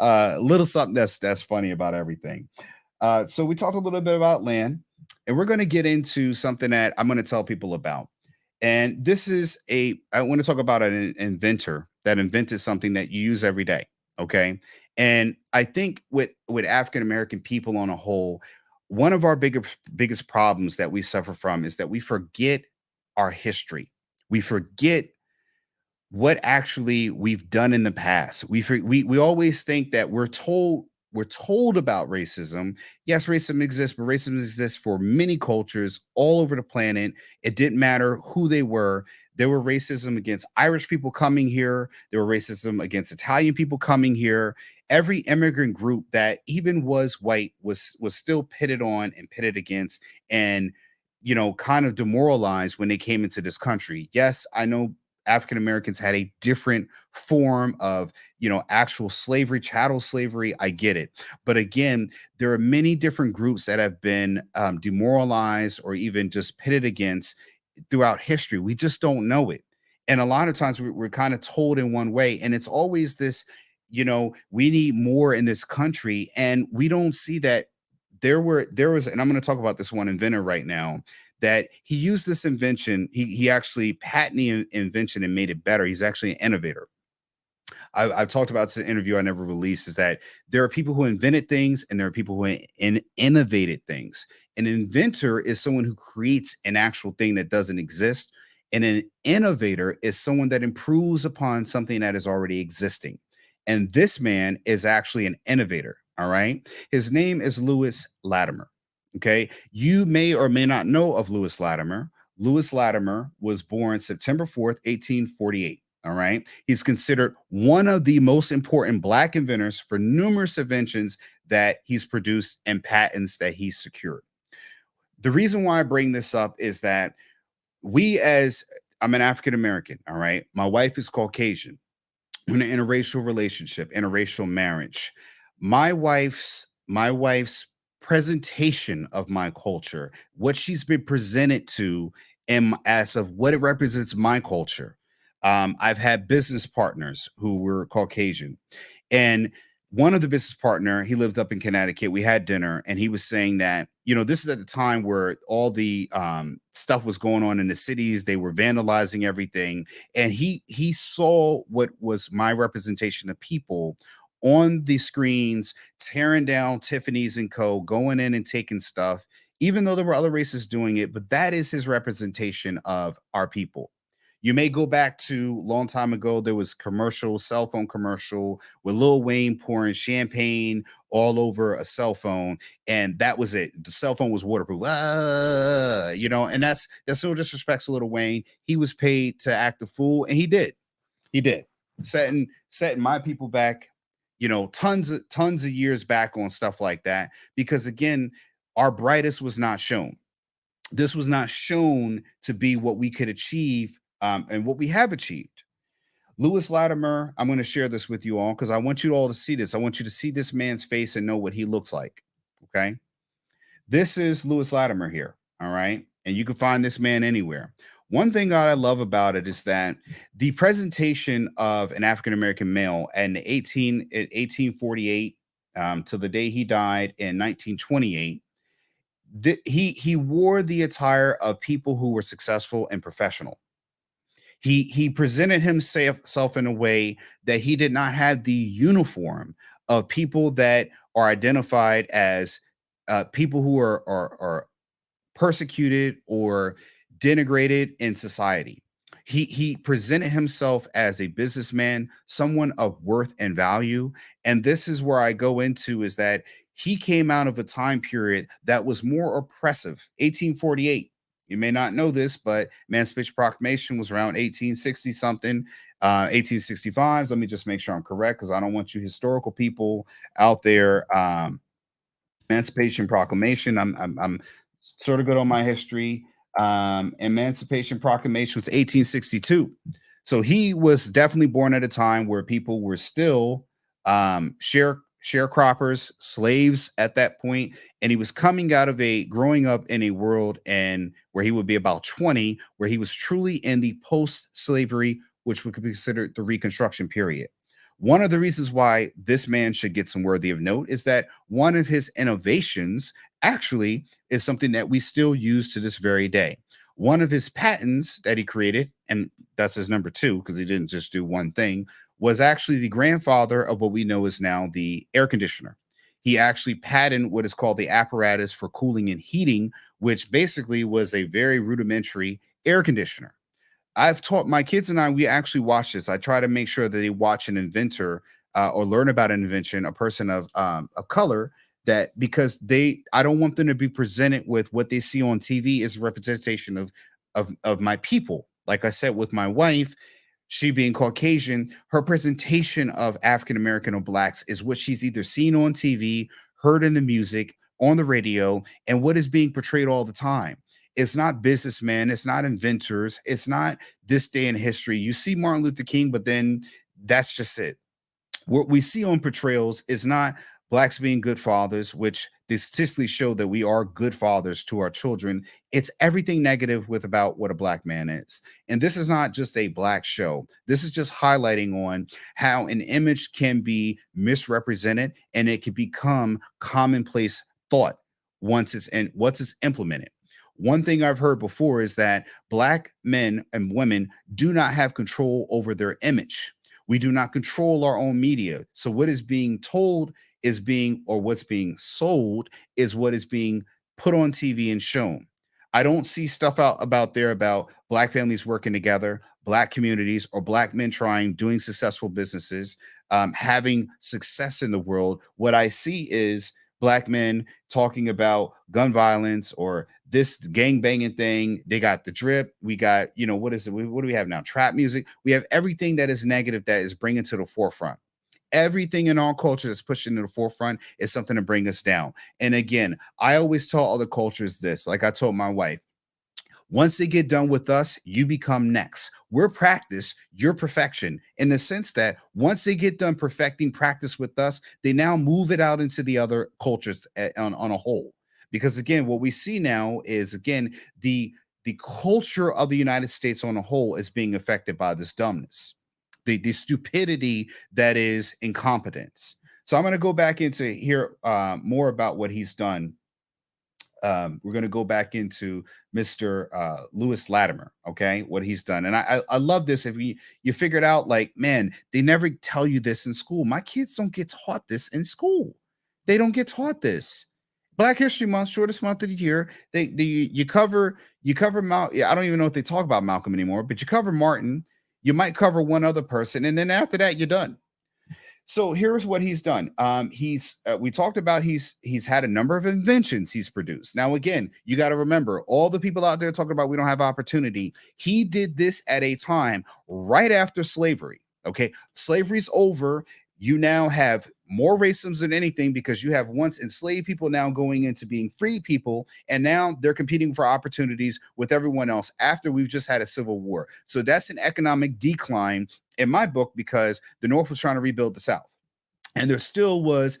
Little something that's funny about everything. So we talked a little bit about land, and we're going to get into something that I'm going to tell people about. And I want to talk about an inventor that invented something that you use every day. Okay. And I think with African American people on a whole, one of our biggest problems that we suffer from is that we forget our history. We forget what actually we've done in the past. We always think that we're told about racism. Yes, racism exists, but racism exists for many cultures all over the planet. It didn't matter who they were. There were racism against Irish people coming here. There were racism against Italian people coming here. Every immigrant group that even was white was still pitted on and pitted against, and kind of demoralized when they came into this country. Yes, I know African Americans had a different form of, actual slavery, chattel slavery. I get it. But again, there are many different groups that have been demoralized or even just pitted against throughout history. We just don't know it. And a lot of times we're kind of told in one way. And it's always this, we need more in this country. And we don't see that there was, and I'm going to talk about this one inventor right now, that he used this invention. He actually patented the invention and made it better. He's actually an innovator. I've talked about this in an interview I never released, is that there are people who invented things and there are people who innovated things. An inventor is someone who creates an actual thing that doesn't exist. And an innovator is someone that improves upon something that is already existing. And this man is actually an innovator. All right. His name is Lewis Latimer. Okay. You may or may not know of Lewis Latimer. Lewis Latimer was born September 4th, 1848. All right. He's considered one of the most important Black inventors for numerous inventions that he's produced and patents that he's secured. The reason why I bring this up is that I'm an African American. All right. My wife is Caucasian. We're in an interracial relationship, interracial marriage. My wife's presentation of my culture, what she's been presented to, and as of what it represents my culture. I've had business partners who were Caucasian, and one of the business partner, he lived up in Connecticut. We had dinner, and he was saying that this is at the time where all the stuff was going on in the cities. They were vandalizing everything, and he saw what was my representation of people on the screens, tearing down Tiffany's and Co., going in and taking stuff, even though there were other races doing it. But that is his representation of our people. You may go back to a long time ago. There was cell phone commercial with Lil Wayne pouring champagne all over a cell phone, and that was it. The cell phone was waterproof. And that's so disrespects to Lil Wayne. He was paid to act a fool, and he did. He did. Setting my people back, tons of years back on stuff like that. Because again, our brightest was not shown. This was not shown to be what we could achieve, and what we have achieved. Lewis Latimer, I'm going to share this with you all because I want you all to see this. I want you to see this man's face and know what he looks like. Okay. This is Lewis Latimer here. All right. And you can find this man anywhere. One thing that I love about it is that the presentation of an African American male in 1848 to the day he died in 1928, he wore the attire of people who were successful and professional. He presented himself in a way that he did not have the uniform of people that are identified as people who are persecuted or denigrated in society. He presented himself as a businessman, someone of worth and value. And this is where I go into is that he came out of a time period that was more oppressive. 1848. You may not know this, but Emancipation Proclamation was around 1860 something, 1865. Let me just make sure I'm correct because I don't want you historical people out there. Emancipation Proclamation. I'm sort of good on my history. Emancipation Proclamation was 1862. So he was definitely born at a time where people were still sharecroppers, slaves at that point, and he was coming out of a growing up in a world and where he would be about 20, where he was truly in the post-slavery, which would be considered the Reconstruction period. One of the reasons why this man should get some worthy of note is that one of his innovations actually is something that we still use to this very day. One of his patents that he created, and that's his number two because he didn't just do one thing, was actually the grandfather of what we know is now the air conditioner. He actually patented what is called the apparatus for cooling and heating, which basically was a very rudimentary air conditioner. I've taught my kids and I, we actually watch this. I try to make sure that they watch an inventor or learn about an invention, a person of color, that because I don't want them to be presented with what they see on TV as a representation of my people. Like I said, with my wife, she being Caucasian, her presentation of African American or blacks is what she's either seen on TV, heard in the music, on the radio, and what is being portrayed all the time. It's not businessmen, it's not inventors, it's not this day in history. You see Martin Luther King, but then that's just it. What we see on portrayals is not blacks being good fathers, which they statistically show that we are good fathers to our children. It's everything negative with about what a black man is. And this is not just a black show. This is just highlighting on how an image can be misrepresented and it can become commonplace thought once it's implemented. One thing I've heard before is that black men and women do not have control over their image. We do not control our own media. So what is being told is being, or what's being sold is what is being put on TV and shown. I don't see stuff out about there about black families working together, black communities, or black men doing successful businesses, having success in the world. What I see is black men talking about gun violence or this gang banging thing. They got the drip. We got, what is it? What do we have now? Trap music. We have everything that is negative that is bringing to the forefront. Everything in our culture that's pushing to the forefront is something to bring us down. And again, I always tell other cultures this, like I told my wife, once they get done with us, you become next. We're practice, you're perfection, in the sense that once they get done perfecting practice with us, they now move it out into the other cultures on a whole. Because again, what we see now is again the culture of the United States on a whole is being affected by this dumbness, the stupidity that is incompetence. So I'm going to go back into here more about what he's done. We're going to go back into Mr. Lewis Latimer, okay, what he's done. And I love this. If you figured out, like, man, they never tell you this in school. My kids don't get taught this in school. They don't get taught this. Black History Month, shortest month of the year. You cover Mal. Yeah, I don't even know if they talk about Malcolm anymore, but you cover Martin. You might cover one other person, and then after that, you're done. So here's what he's done. We talked about he's had a number of inventions he's produced. Now, again, you got to remember all the people out there talking about we don't have opportunity. He did this at a time right after slavery. Okay, slavery's over. You now have more racism than anything because you have once enslaved people now going into being free people, and now they're competing for opportunities with everyone else after we've just had a civil war. So that's an economic decline in my book because the North was trying to rebuild the South. And there still was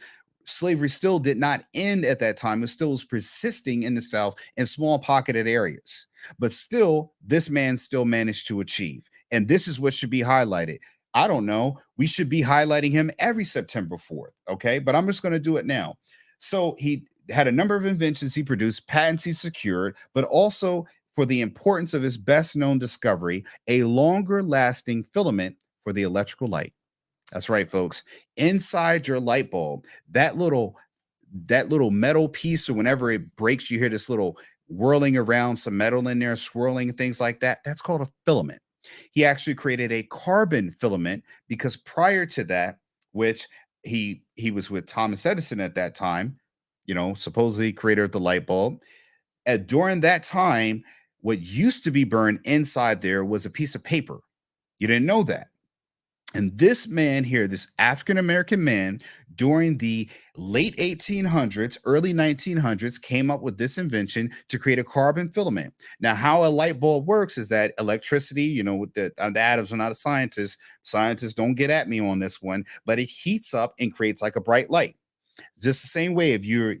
slavery still did not end at that time. It still was persisting in the South in small pocketed areas. But still, this man still managed to achieve. And this is what should be highlighted. I don't know. We should be highlighting him every September 4th. Okay. But I'm just going to do it now. So he had a number of inventions he produced, patents he secured, but also for the importance of his best known discovery, a longer lasting filament for the electrical light. That's right, folks. Inside your light bulb, that little metal piece, or whenever it breaks, you hear this little whirling around, some metal in there, swirling, things like that. That's called a filament. He actually created a carbon filament because prior to that, which he was with Thomas Edison at that time, supposedly creator of the light bulb. During that time, what used to be burned inside there was a piece of paper. You didn't know that. And this man here, this African American man, during the late 1800s, early 1900s, came up with this invention to create a carbon filament. Now, how a light bulb works is that electricity, with the atoms. I'm not a scientist. Scientists don't get at me on this one, but it heats up and creates like a bright light. Just the same way, if you're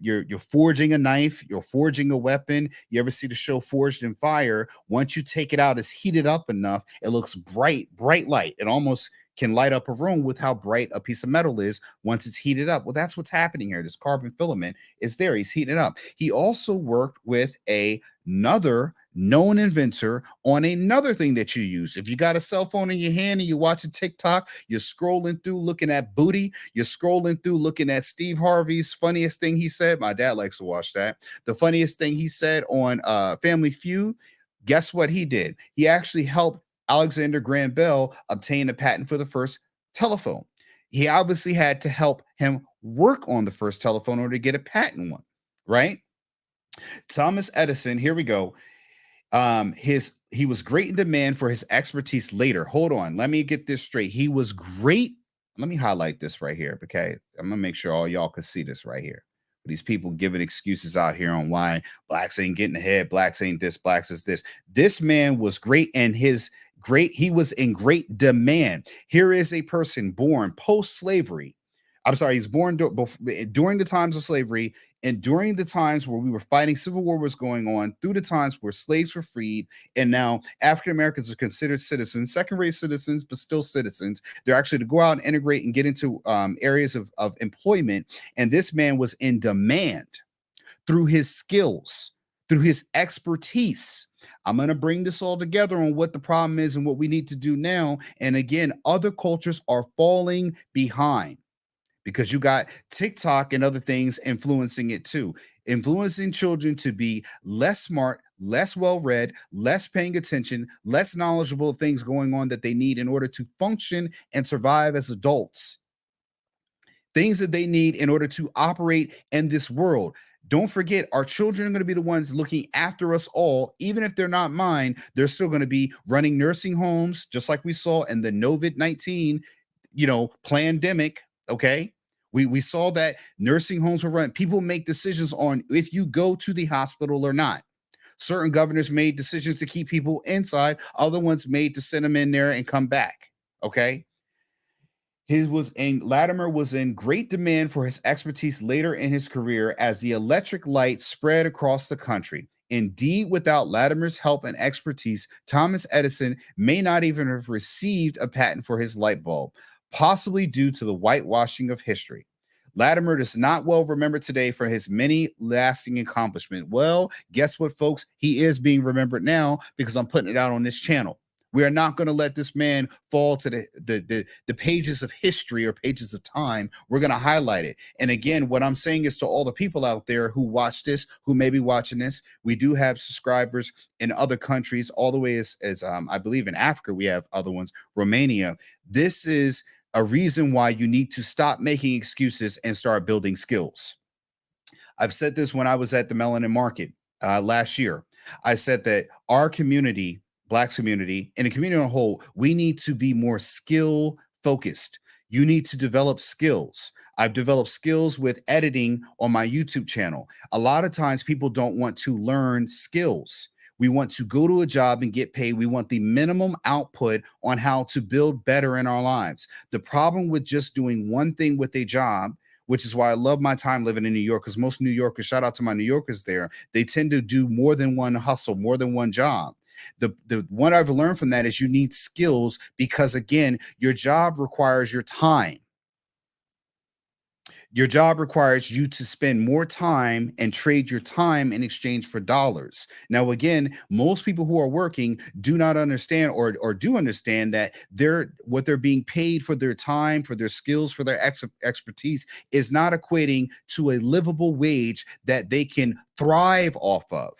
forging a knife, you're forging a weapon. You ever see the show Forged in Fire? Once you take it out, it's heated up enough. It looks bright light. It almost can light up a room with how bright a piece of metal is once it's heated up. Well, that's what's happening here. This carbon filament is there. He's heating up. He also worked with another known inventor on another thing that you use. If you got a cell phone in your hand and you're watching TikTok, you're scrolling through looking at booty, you're scrolling through looking at Steve Harvey's funniest thing he said. My dad likes to watch that. The funniest thing he said on Family Feud. Guess what he did? He actually helped Alexander Graham Bell obtained a patent for the first telephone. He obviously had to help him work on the first telephone in order to get a patent one, right? Thomas Edison, here we go. He was great in demand for his expertise later. Hold on, let me get this straight. He was great. Let me highlight this right here, okay? I'm gonna make sure all y'all can see this right here. These people giving excuses out here on why blacks ain't getting ahead, blacks ain't this, blacks is this. This man was great, and he was in great demand. Here is a person born post-slavery. I'm sorry, he's born during the times of slavery and during the times where we were fighting, civil war was going on, through the times where slaves were freed, and now African Americans are considered citizens, second-rate citizens, but still citizens. They're actually to go out and integrate and get into areas of employment, and this man was in demand through his skills, through his expertise. I'm going to bring this all together on what the problem is and what we need to do now. And again, other cultures are falling behind because you got TikTok and other things influencing it too, influencing children to be less smart, less well-read, less paying attention, less knowledgeable of things going on that they need in order to function and survive as adults. Things that they need in order to operate in this world. Don't forget, our children are going to be the ones looking after us all. Even if they're not mine, they're still going to be running nursing homes, just like we saw in the COVID-19, pandemic. Okay. We saw that nursing homes were run. People make decisions on if you go to the hospital or not. Certain governors made decisions to keep people inside. Other ones made to send them in there and come back. Okay. Latimer was in great demand for his expertise later in his career as the electric light spread across the country. Indeed, without Latimer's help and expertise, Thomas Edison may not even have received a patent for his light bulb, possibly due to the whitewashing of history. Latimer is not well remembered today for his many lasting accomplishments. Well, guess what, folks? He is being remembered now because I'm putting it out on this channel. We are not going to let this man fall to the pages of history or pages of time. We're going to highlight it. And again, what I'm saying is to all the people out there who watch this, who may be watching this, we do have subscribers in other countries, all the way as I believe in Africa, we have other ones, Romania. This is a reason why you need to stop making excuses and start building skills. I've said this when I was at the Melanin Market last year. I said that our community, Blacks community, and the community on a whole, we need to be more skill focused. You need to develop skills. I've developed skills with editing on my YouTube channel. A lot of times people don't want to learn skills. We want to go to a job and get paid. We want the minimum output on how to build better in our lives. The problem with just doing one thing with a job, which is why I love my time living in New York, because most New Yorkers, shout out to my New Yorkers there, they tend to do more than one hustle, more than one job. The one I've learned from that is you need skills, because again, your job requires your time. Your job requires you to spend more time and trade your time in exchange for dollars. Now, again, most people who are working do not understand, or do understand, that what they're being paid for their time, for their skills, for their expertise is not equating to a livable wage that they can thrive off of.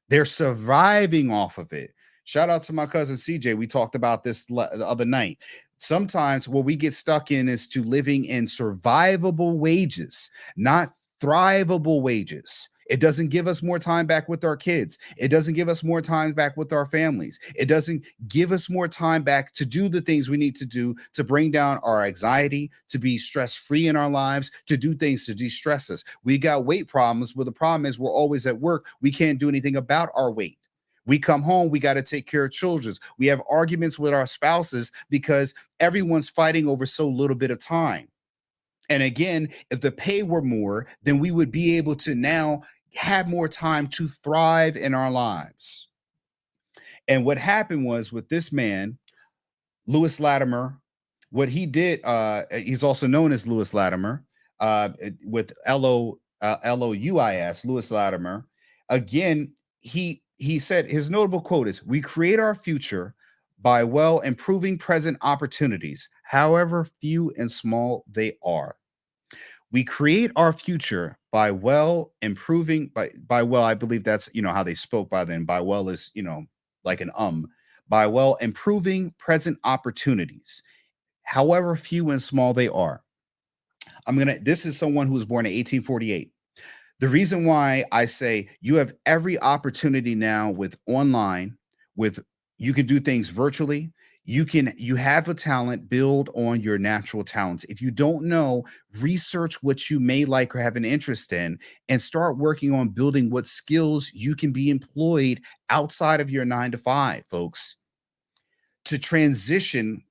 They're surviving off of it. Shout out to my cousin CJ. We talked about this the other night. Sometimes what we get stuck in is to living in survivable wages, not thrivable wages. It doesn't give us more time back with our kids. It doesn't give us more time back with our families. It doesn't give us more time back to do the things we need to do to bring down our anxiety, to be stress free in our lives, to do things to de stress us. We got weight problems, but the problem is we're always at work. We can't do anything about our weight. We come home, we got to take care of children. We have arguments with our spouses because everyone's fighting over so little bit of time. And again, if the pay were more, then we would be able to now have more time to thrive in our lives. And what happened was with this man, Lewis Latimer, what he did, he's also known as Lewis Latimer, with Louis, Lewis Latimer. Again, he said his notable quote is, "We create our future by improving present opportunities, however few and small they are." We create our future by improving by I believe that's how they spoke by then. By is like an by improving present opportunities, however few and small they are. This is someone who was born in 1848. The reason why I say you have every opportunity now with online, with you can do things virtually. You have a talent, build on your natural talents. If you don't know, research what you may like or have an interest in, and start working on building what skills you can be employed outside of your 9 to 5, folks, to transition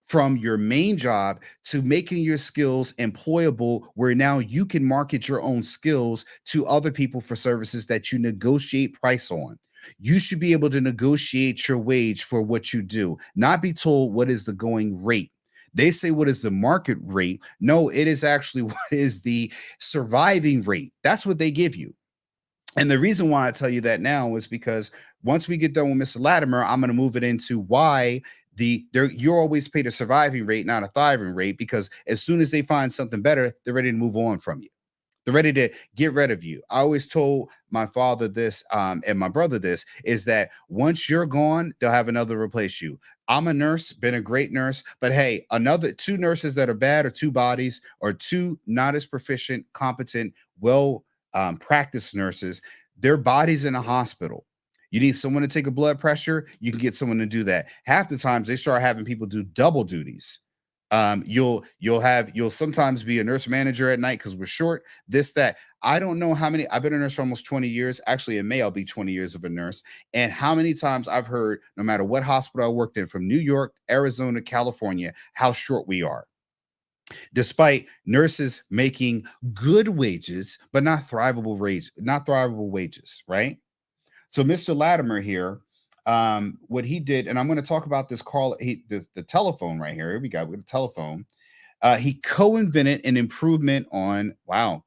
from your main job to making your skills employable, where now you can market your own skills to other people for services that you negotiate price on. You should be able to negotiate your wage for what you do, not be told what is the going rate. They say, what is the market rate? No, it is actually what is the surviving rate. That's what they give you. And the reason why I tell you that now is because once we get done with Mr. Latimer, I'm going to move it into why you're always paid a surviving rate, not a thriving rate, because as soon as they find something better, they're ready to move on from you. They're ready to get rid of you. I always told my father this, and my brother this, is that once you're gone, they'll have another replace you. I'm a nurse, been a great nurse, but hey, another 2 nurses that are bad, or 2 bodies, or 2 not as proficient, competent, practiced nurses, their bodies in a hospital. You need someone to take a blood pressure, you can get someone to do that. Half the times they start having people do double duties. You'll sometimes be a nurse manager at night because we're short, this, that. I don't know how many. I've been a nurse for almost 20 years. Actually, in May, I'll be 20 years of a nurse. And how many times I've heard, no matter what hospital I worked in, from New York, Arizona, California, how short we are. Despite nurses making good wages, but not thrivable wages, right? So Mr. Latimer here, what he did, and I'm going to talk about this the telephone right here. Here we go with the telephone. He co-invented an improvement on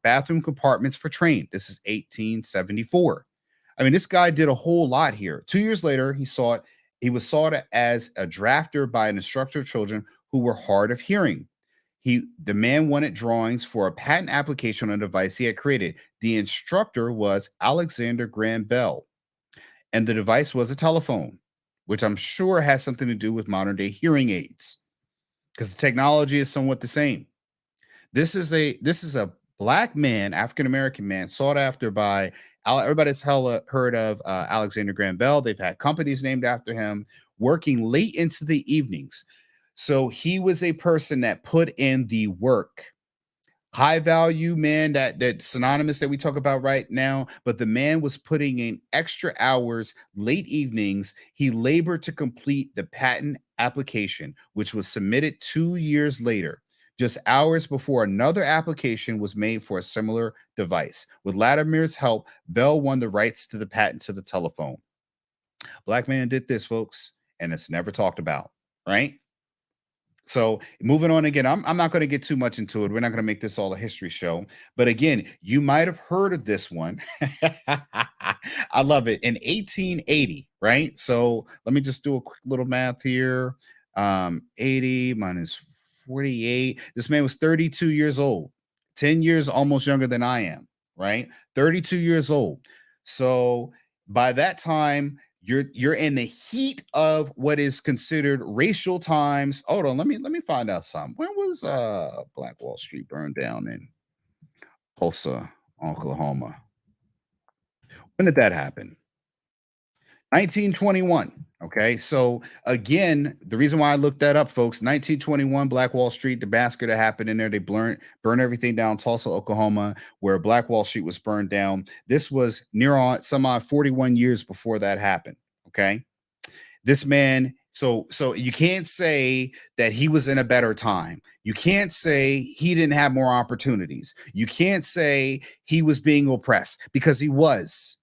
bathroom compartments for train. This is 1874. I mean, this guy did a whole lot here. 2 years later, he was sought as a drafter by an instructor of children who were hard of hearing. The man wanted drawings for a patent application on a device he had created. The instructor was Alexander Graham Bell, and the device was a telephone, which I'm sure has something to do with modern day hearing aids, because the technology is somewhat the same. This is a Black man, African American man, sought after by everybody's heard of Alexander Graham Bell. They've had companies named after him, working late into the evenings. So he was a person that put in the work. High value man, that synonymous that we talk about right now, but the man was putting in extra hours, late evenings. He labored to complete the patent application, which was submitted 2 years later. just hours before another application was made for a similar device. With Latimer's help, Bell won the rights to the patent to the telephone. Black man did this, folks, and it's never talked about, right? So moving on again, I'm not going to get too much into it. We're not going to make this all a history show. But again, you might have heard of this one. I love it. In 1880, right? So let me just do a quick little math here. 80 minus 48. This man was 32 years old, 10 years almost younger than I am, right? 32 years old. So by that time, you're in the heat of what is considered racial times. Hold on, let me find out something. When was Black Wall Street burned down in Tulsa, Oklahoma? When did that happen? 1921. Okay. So again, the reason why I looked that up, folks, 1921, Black Wall Street, the massacre that happened in there, they burn everything down, Tulsa, Oklahoma, where Black Wall Street was burned down. This was near on some odd 41 years before that happened. Okay. This man, so you can't say that he was in a better time. You can't say he didn't have more opportunities. You can't say he was being oppressed, because he was.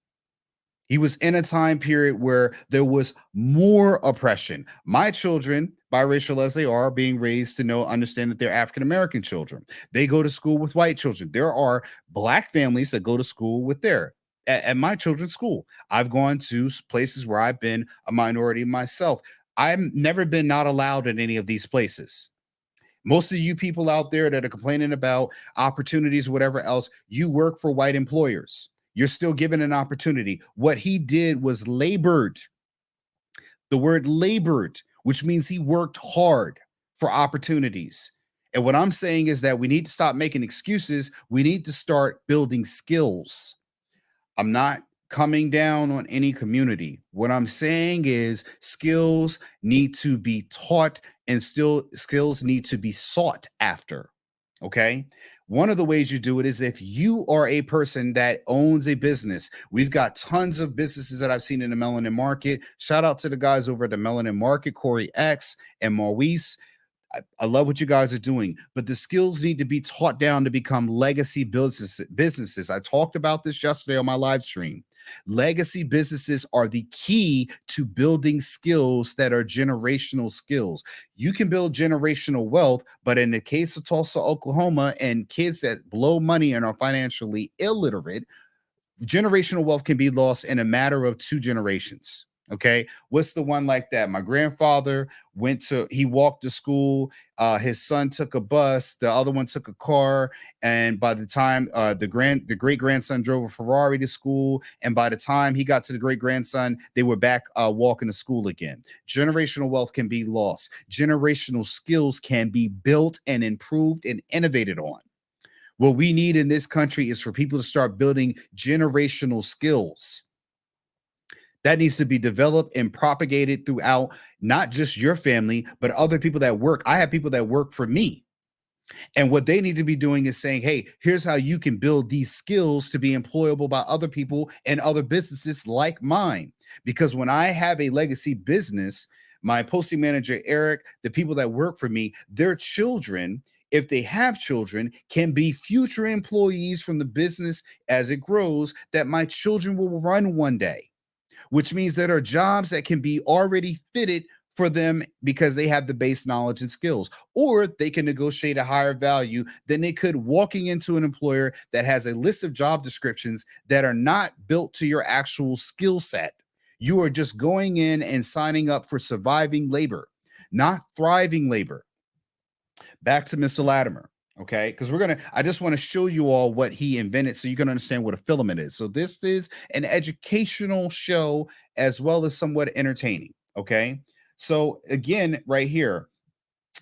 He was in a time period where there was more oppression. My children, biracial as they are, being raised to understand that they're African American children. They go to school with white children. There are Black families that go to school with at my children's school. I've gone to places where I've been a minority myself. I've never been not allowed in any of these places. Most of you people out there that are complaining about opportunities, whatever else, you work for white employers. You're still given an opportunity. What he did was labored. The word labored, which means he worked hard for opportunities. And what I'm saying is that we need to stop making excuses. We need to start building skills. I'm not coming down on any community. What I'm saying is skills need to be taught, and still skills need to be sought after. Okay. One of the ways you do it is if you are a person that owns a business. We've got tons of businesses that I've seen in the melanin market. Shout out to the guys over at the melanin market, Corey X and Maurice. I love what you guys are doing, but the skills need to be taught down to become legacy businesses. I talked about this yesterday on my live stream. Legacy businesses are the key to building skills that are generational skills. You can build generational wealth, but in the case of Tulsa, Oklahoma, and kids that blow money and are financially illiterate, generational wealth can be lost in a matter of 2 generations. Okay. What's the one like that? My grandfather he walked to school. His son took a bus. The other one took a car. And by the time the great grandson drove a Ferrari to school, and by the time he got to the great grandson, they were back walking to school again. Generational wealth can be lost. Generational skills can be built and improved and innovated on. What we need in this country is for people to start building generational skills. That needs to be developed and propagated throughout not just your family, but other people that work. I have people that work for me. And what they need to be doing is saying, hey, here's how you can build these skills to be employable by other people and other businesses like mine. Because when I have a legacy business, my posting manager, Eric, the people that work for me, their children, if they have children, can be future employees from the business as it grows that my children will run one day, which means there are jobs that can be already fitted for them because they have the base knowledge and skills, or they can negotiate a higher value than they could walking into an employer that has a list of job descriptions that are not built to your actual skill set. You are just going in and signing up for surviving labor, not thriving labor. Back to Mr. Latimer. Okay, because I just want to show you all what he invented so you can understand what a filament is. So this is an educational show as well as somewhat entertaining. Okay, so again, right here,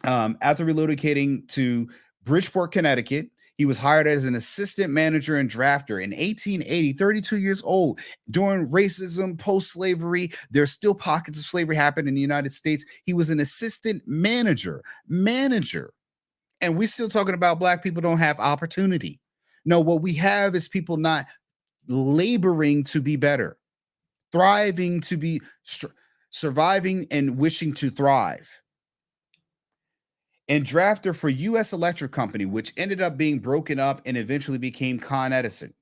after relocating to Bridgeport, Connecticut, he was hired as an assistant manager and drafter in 1880, 32 years old. During racism, post-slavery, there's still pockets of slavery happening in the United States. He was an assistant manager. And we're still talking about Black people don't have opportunity. No, what we have is people not laboring to be better, thriving to be surviving and wishing to thrive. and drafter for U.S. Electric Company, which ended up being broken up and eventually became Con Edison,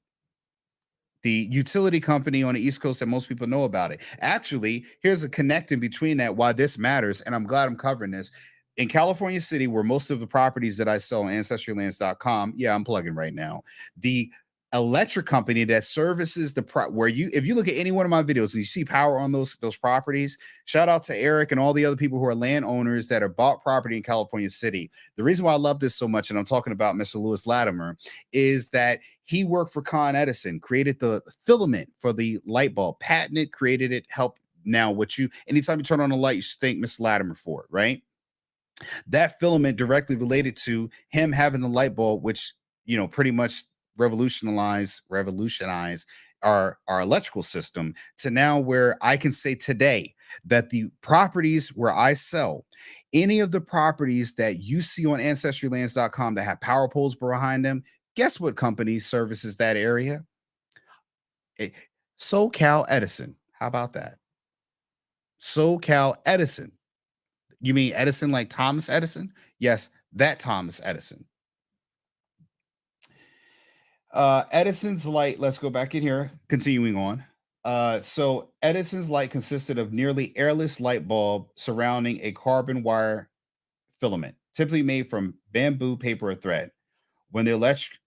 the utility company on the East Coast that most people know about it. Actually, here's a connecting between that, why this matters, and I'm glad I'm covering this. In California City, where most of the properties that I sell on ancestrylands.com, yeah, I'm plugging right now. The electric company that services where you, if you look at any one of my videos and you see power on those properties, shout out to Eric and all the other people who are landowners that are bought property in California City. The reason why I love this so much, and I'm talking about Mr. Lewis Latimer, is that he worked for Con Edison, created the filament for the light bulb, patented, created it, helped. Now, what you, anytime you turn on a light, you should thank Mr. Latimer for it, right? That filament directly related to him having a light bulb, which, pretty much revolutionize our electrical system, to now where I can say today that the properties where I sell, any of the properties that you see on ancestrylands.com that have power poles behind them, guess what company services that area? SoCal Edison. How about that? SoCal Edison. You mean Edison like Thomas Edison? Yes, that Thomas Edison. Edison's light, let's go back in here, continuing on. So Edison's light consisted of nearly airless light bulb surrounding a carbon wire filament, typically made from bamboo, paper, or thread. When the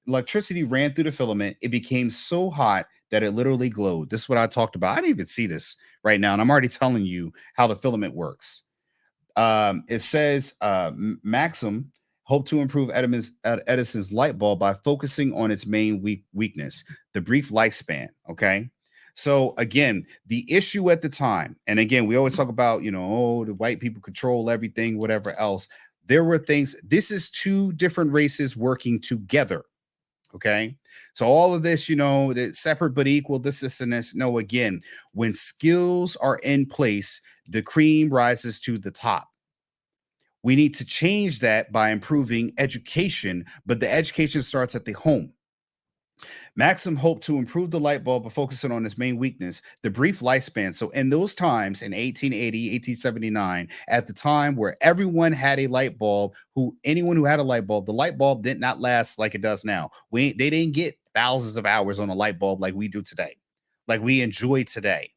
electricity ran through the filament, it became so hot that it literally glowed. This is what I talked about. I didn't even see this right now, and I'm already telling you how the filament works. It says Maxim hoped to improve Edison's light bulb by focusing on its main weakness, the brief lifespan. Okay. So again, the issue at the time, and again, we always talk about, the white people control everything, whatever else. There were things, this is two different races working together. Okay. So all of this, separate but equal, this, and this. No, again, when skills are in place, the cream rises to the top. We need to change that by improving education, but the education starts at the home. Maxim hoped to improve the light bulb by focusing on its main weakness, the brief lifespan. So in those times, in 1880, 1879, at the time where everyone had a light bulb, anyone who had a light bulb, the light bulb did not last like it does now. They didn't get thousands of hours on a light bulb like we do today, like we enjoy today.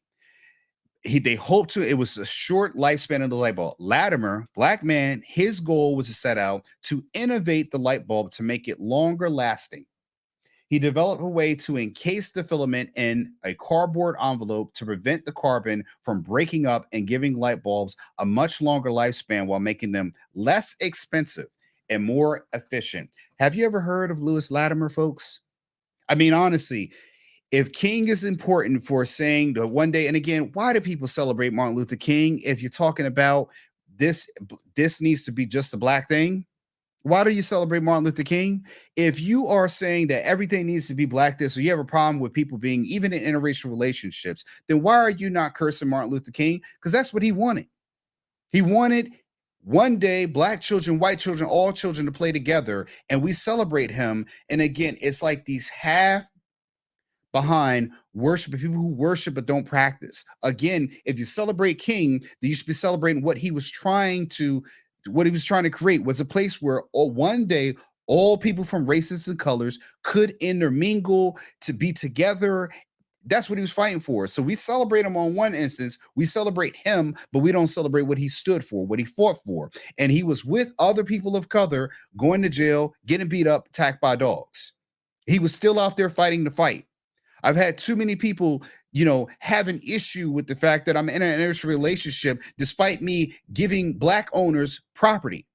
They hoped to, it was a short lifespan of the light bulb. Latimer, black man, his goal was to set out to innovate the light bulb to make it longer lasting. He developed a way to encase the filament in a cardboard envelope to prevent the carbon from breaking up and giving light bulbs a much longer lifespan while making them less expensive and more efficient. Have you ever heard of Lewis Latimer, folks? I mean, honestly, if King is important for saying that one day, and again, why do people celebrate Martin Luther King? If you're talking about this needs to be just a black thing. Why do you celebrate Martin Luther King? If you are saying that everything needs to be black this, or you have a problem with people being even in interracial relationships, then why are you not cursing Martin Luther King? Because that's what he wanted. He wanted one day black children, white children, all children to play together, and we celebrate him. And again, it's like these half behind worship, people who worship but don't practice. Again, if you celebrate King, then you should be celebrating what he was trying to create was a place where one day all people from races and colors could intermingle, to be together. That's what he was fighting for. So we celebrate him on one instance, we celebrate him, but we don't celebrate what he stood for, what he fought for. And he was with other people of color, going to jail, getting beat up, attacked by dogs. He was still out there fighting the fight. I've had too many people, have an issue with the fact that I'm in an interracial relationship, despite me giving black owners property,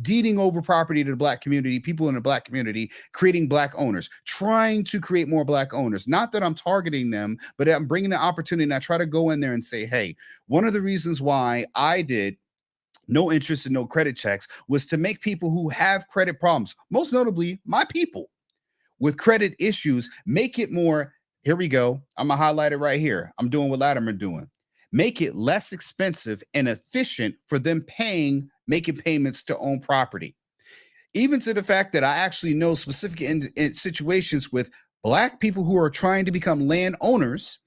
deeding over property to the black community, people in the black community, creating black owners, trying to create more black owners. Not that I'm targeting them, but I'm bringing the opportunity, and I try to go in there and say, hey, one of the reasons why I did no interest and no credit checks was to make people who have credit problems, most notably my people with credit issues, make it more, here we go, I'm gonna highlight it right here. I'm doing what Latimer doing. Make it less expensive and efficient for them making payments to own property. Even to the fact that I actually know specific in situations with black people who are trying to become landowners,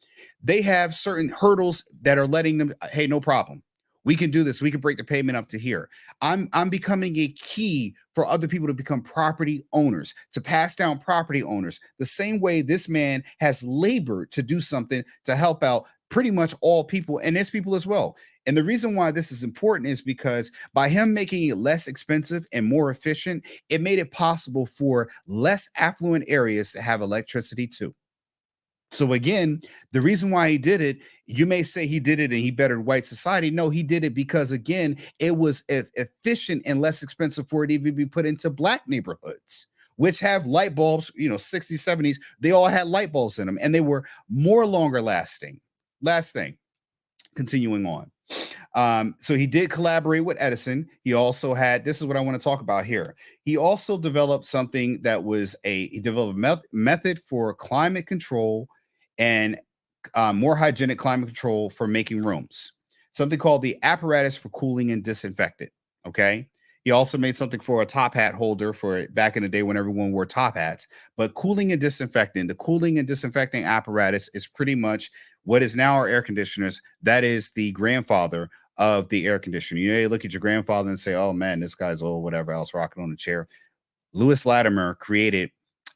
they have certain hurdles that are letting them, hey, no problem. We can do this. We can break the payment up to here. I'm becoming a key for other people to become property owners, to pass down property owners. The same way this man has labored to do something to help out pretty much all people and his people as well. And the reason why this is important is because by him making it less expensive and more efficient, it made it possible for less affluent areas to have electricity too. So again, the reason why he did it, you may say he did it and he bettered white society. No, he did it because again, it was efficient and less expensive for it to even be put into black neighborhoods, which have light bulbs, 60s, 70s, they all had light bulbs in them and they were more longer lasting. Last thing, continuing on. So he did collaborate with Edison. He also had, this is what I want to talk about here. He also developed something that was he developed a method for climate control and more hygienic climate control for making rooms, something called the apparatus for cooling and disinfectant. Okay. He also made something for a top hat holder for back in the day when everyone wore top hats. But cooling and disinfecting, the cooling and disinfecting apparatus is pretty much what is now our air conditioners. That is the grandfather of the air conditioner. You look at your grandfather and say, oh man, this guy's old, whatever else, rocking on a chair. Lewis Latimer created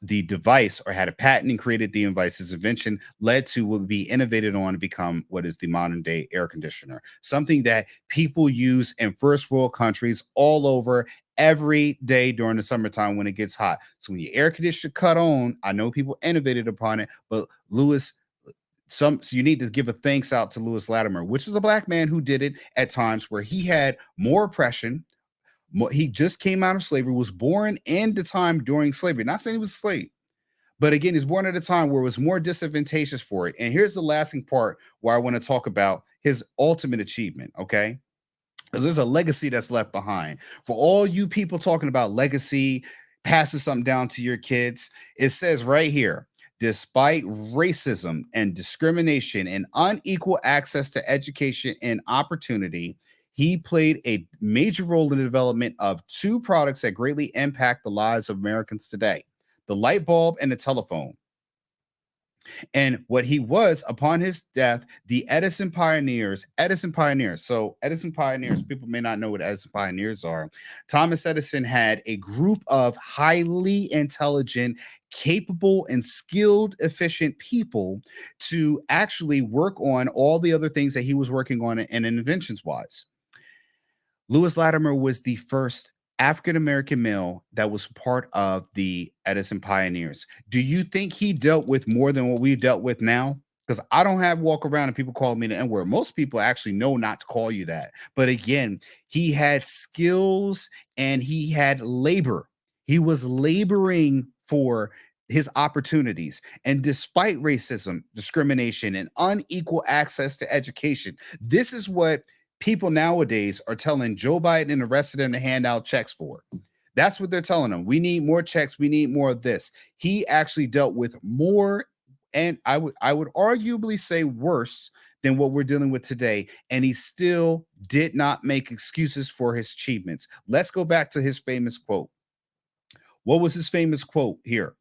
the device or had a patent and created the device. His invention led to what would be innovated on to become what is the modern day air conditioner, something that people use in first world countries all over every day during the summertime when it gets hot. So when your air conditioner cut on, I know people innovated upon it, but so you need to give a thanks out to Lewis Latimer, which is a black man who did it at times where he had more oppression. He just came out of slavery, was born in the time during slavery. Not saying he was a slave, but again, he's born at a time where it was more disadvantageous for it. And here's the lasting part where I want to talk about his ultimate achievement, okay? Because there's a legacy that's left behind. For all you people talking about legacy, passing something down to your kids, it says right here, despite racism and discrimination and unequal access to education and opportunity, he played a major role in the development of two products that greatly impact the lives of Americans today: the light bulb and the telephone. And what he was upon his death, the Edison pioneers. So Edison pioneers, people may not know what Edison pioneers are. Thomas Edison had a group of highly intelligent, capable, and skilled, efficient people to actually work on all the other things that he was working on and inventions wise. Lewis Latimer was the first African American male that was part of the Edison pioneers. Do you think he dealt with more than what we dealt with now? Because I don't have walk around and people call me the N-word. Most people actually know not to call you that. But again, he had skills and he had labor. He was laboring for his opportunities. And despite racism, discrimination, and unequal access to education, this is what people nowadays are telling Joe Biden and the rest of them to hand out checks for. That's what they're telling them. We need more checks. We need more of this. He actually dealt with more, and I would arguably say worse than what we're dealing with today. And he still did not make excuses for his achievements. Let's go back to his famous quote. What was his famous quote here?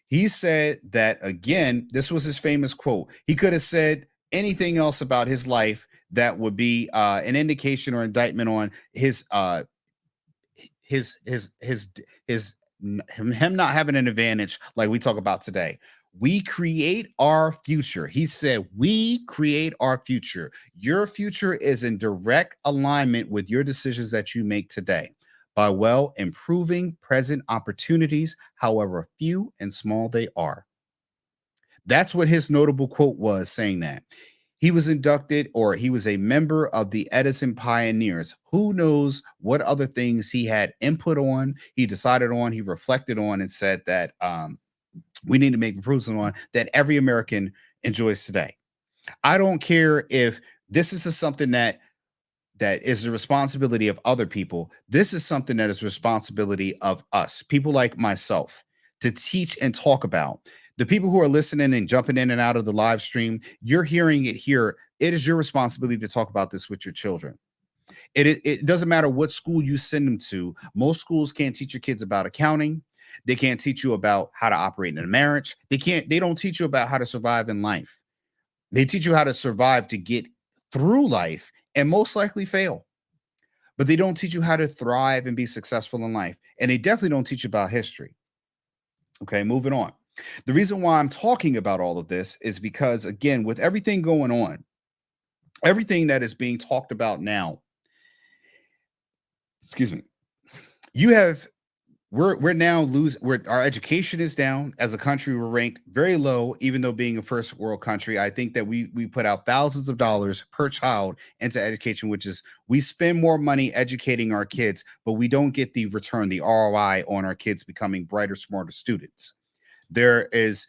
He said that, again, this was his famous quote. He could have said anything else about his life that would be an indication or indictment on him not having an advantage like we talk about today. We create our future. He said, we create our future. Your future is in direct alignment with your decisions that you make today by improving present opportunities, however few and small they are. That's what his notable quote was, saying that. He was inducted, or he was a member of the Edison pioneers. Who knows what other things he had input on, he decided on, he reflected on, and said that we need to make improvements on that every American enjoys today. I don't care if this is something that is the responsibility of other people. This is something that is responsibility of us, people like myself, to teach and talk about. The people who are listening and jumping in and out of the live stream, you're hearing it here. It is your responsibility to talk about this with your children. It doesn't matter what school you send them to. Most schools can't teach your kids about accounting. They can't teach you about how to operate in a marriage. They don't teach you about how to survive in life. They teach you how to survive to get through life and most likely fail. But they don't teach you how to thrive and be successful in life. And they definitely don't teach you about history. Okay, moving on. The reason why I'm talking about all of this is because, again, with everything going on, everything that is being talked about now, excuse me, you have we're now losing. Our education is down as a country. We're ranked very low, even though being a first world country. I think that we put out thousands of dollars per child into education, which is we spend more money educating our kids, but we don't get the return, the ROI on our kids becoming brighter, smarter students. There is,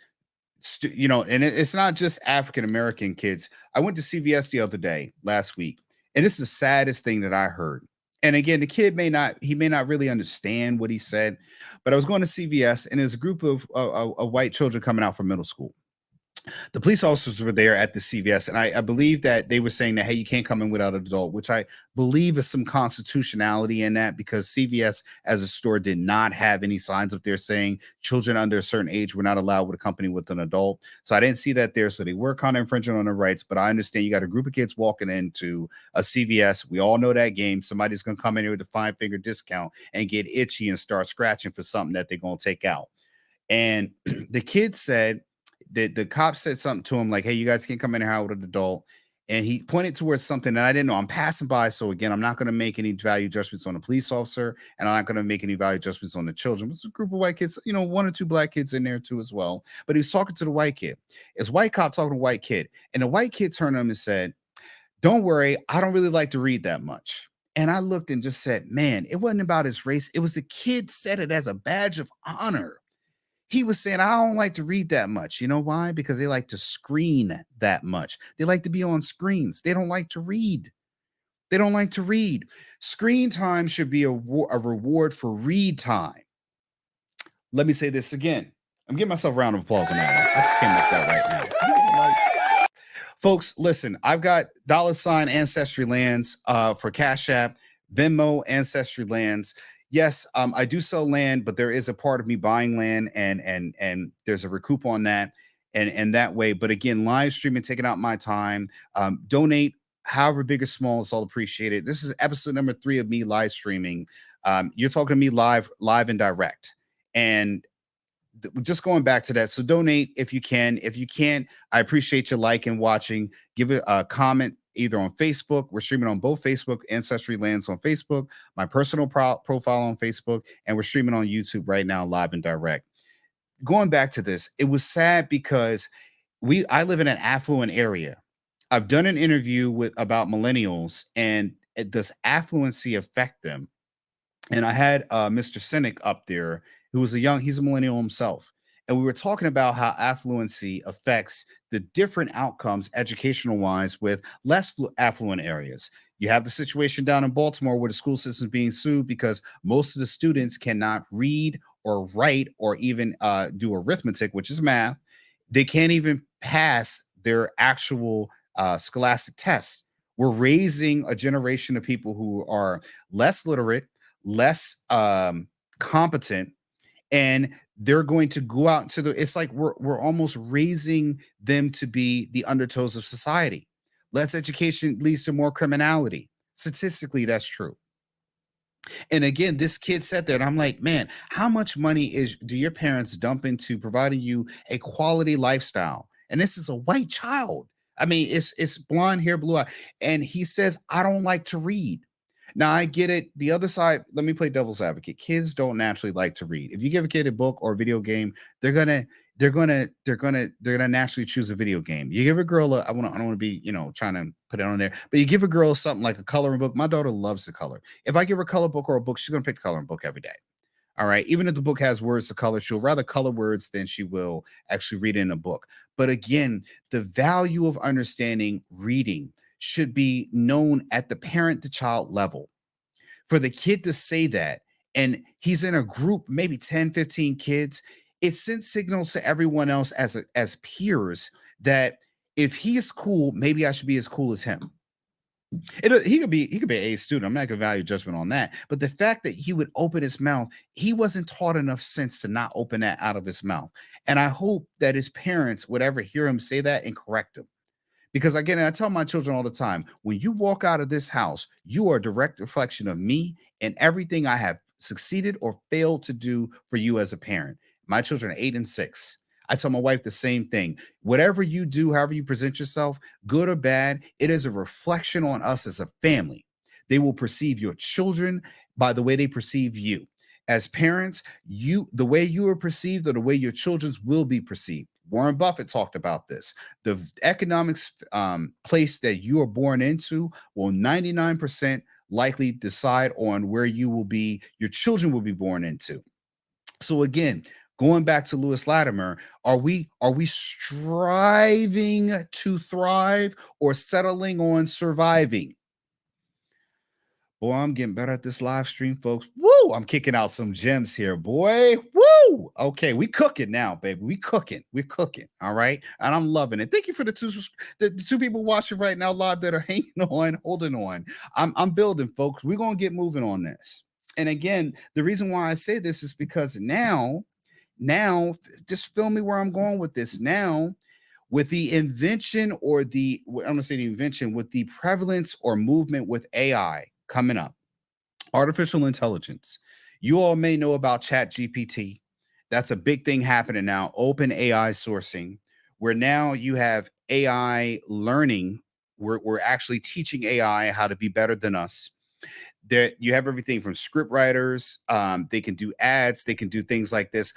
and it's not just African American kids. I went to CVS the other day, last week, and this is the saddest thing that I heard. And again, the kid may not really understand what he said, but I was going to CVS, and there's a group of white children coming out from middle school. The police officers were there at the CVS, and I believe that they were saying that, hey, you can't come in without an adult, which I believe is some constitutionality in that, because CVS as a store did not have any signs up there saying children under a certain age were not allowed with a company with an adult. So I didn't see that there. So they were kind of infringing on their rights, but I understand you got a group of kids walking into a CVS. We all know that game. Somebody's going to come in here with a 5-finger discount and get itchy and start scratching for something that they're going to take out. And the kid said, the cop said something to him like, hey, you guys can't come in here with an adult. And he pointed towards something that I didn't know. I'm passing by. So again, I'm not going to make any value judgments on the police officer, and I'm not going to make any value judgments on the children. It's a group of white kids, 1 or 2 black kids in there too as well. But he was talking to the white kid. It's white cop talking to white kid. And the white kid turned to him and said, don't worry, I don't really like to read that much. And I looked and just said, man, it wasn't about his race. It was the kid said it as a badge of honor. He was saying, I don't like to read that much. You know why? Because they like to screen that much. They like to be on screens. They don't like to read. They don't like to read. Screen time should be a reward for read time. Let me say this again. I'm giving myself a round of applause on that one. I just can't make that right now. Folks, listen, I've got $ Ancestry lands for Cash App, Venmo, Ancestry lands. Yes, I do sell land, but there is a part of me buying land, and there's a recoup on that, and that way. But again, live streaming, taking out my time, donate however big or small, it's all appreciated. This is episode number 3 of me live streaming. You're talking to me live and direct, and just going back to that. So donate if you can. If you can't, I appreciate you liking, watching. Give it a comment either on Facebook. We're streaming on both Facebook, Ancestry Lands on Facebook, my personal profile on Facebook, and we're streaming on YouTube right now, live and direct. Going back to this, it was sad because I live in an affluent area. I've done an interview about millennials, and does affluency affect them? And I had Mr. Cynic up there, who was he's a millennial himself. And we were talking about how affluency affects the different outcomes educational wise with less affluent areas. You have the situation down in Baltimore where the school system is being sued because most of the students cannot read or write or even do arithmetic, which is math. They can't even pass their actual scholastic tests. We're raising a generation of people who are less literate, less competent, and they're going to go out into it's like we're almost raising them to be the undertows of society. Less education leads to more criminality. Statistically, that's true. And again, this kid sat there, and I'm like, man, how much money do your parents dump into providing you a quality lifestyle? And this is a white child. I mean, it's blonde hair, blue eye. And he says, I don't like to read. Now I get it. The other side, let me play devil's advocate. Kids don't naturally like to read. If you give a kid a book or a video game, they're gonna naturally choose a video game. You give a girl I don't want to be, trying to put it on there, but you give a girl something like a coloring book. My daughter loves to color. If I give her a color book or a book, she's gonna pick a coloring book every day. All right. Even if the book has words to color, she'll rather color words than she will actually read in a book. But again, the value of understanding reading should be known at the parent to child level. For the kid to say that, and he's in a group, maybe 10, 15 kids, it sends signals to everyone else as peers that if he's cool, maybe I should be as cool as him. He could be an A student. I'm not gonna value judgment on that. But the fact that he would open his mouth, he wasn't taught enough sense to not open that out of his mouth. And I hope that his parents would ever hear him say that and correct him. Because again, I tell my children all the time, when you walk out of this house, you are a direct reflection of me and everything I have succeeded or failed to do for you as a parent. My children are 8 and 6. I tell my wife the same thing. Whatever you do, however you present yourself, good or bad, it is a reflection on us as a family. They will perceive your children by the way they perceive you. As parents, the way you are perceived or the way your children's will be perceived. Warren Buffett talked about this. The economics place that you are born into will 99% likely decide on where you will be, your children will be born into. So again, going back to Lewis Latimer, are we striving to thrive or settling on surviving? Boy, I'm getting better at this live stream, folks. Woo! I'm kicking out some gems here, boy. Woo! Okay, we cooking now, baby. We cooking. We're cooking. All right, and I'm loving it. Thank you for the two people watching right now live that are hanging on, holding on. I'm building, folks. We're gonna get moving on this. And again, the reason why I say this is because now, just feel me where I'm going with this. Now, with the invention or I'm gonna say the invention with the prevalence or movement with AI coming up, artificial intelligence. You all may know about ChatGPT. That's a big thing happening now. Open AI sourcing, where now you have AI learning. We're actually teaching AI how to be better than us. There you have everything from script writers, they can do ads, they can do things like this.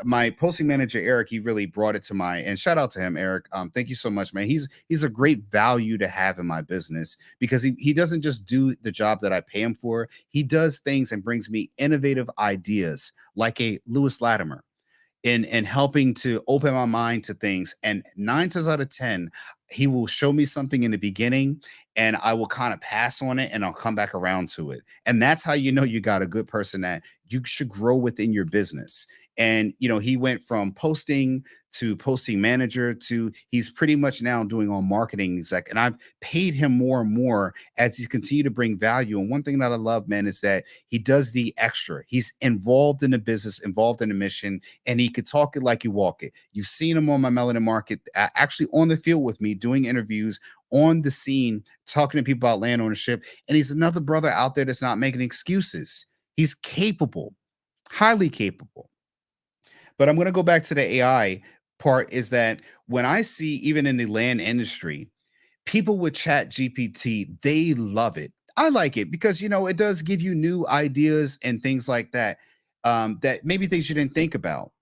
My posting manager Eric, he really brought it to my, and shout out to him, Eric. Thank you so much, man. He's a great value to have in my business because he doesn't just do the job that I pay him for. He does things and brings me innovative ideas like a Lewis Latimer in helping to open my mind to things. And 9 times out of 10, he will show me something in the beginning and I will kind of pass on it and I'll come back around to it. And that's how you know you got a good person that you should grow within your business. And he went from posting to posting manager to he's pretty much now doing all marketing exec. And I've paid him more and more as he continued to bring value. And one thing that I love, man, is that he does the extra. He's involved in the business, involved in the mission, and he could talk it like you walk it. You've seen him on my Melanin Market, actually on the field with me, doing interviews on the scene, talking to people about land ownership. And he's another brother out there that's not making excuses. He's capable, highly capable. But I'm going to go back to the AI part is that when I see even in the land industry, people with Chat GPT, they love it. I like it because it does give you new ideas and things like that, that maybe things you didn't think about.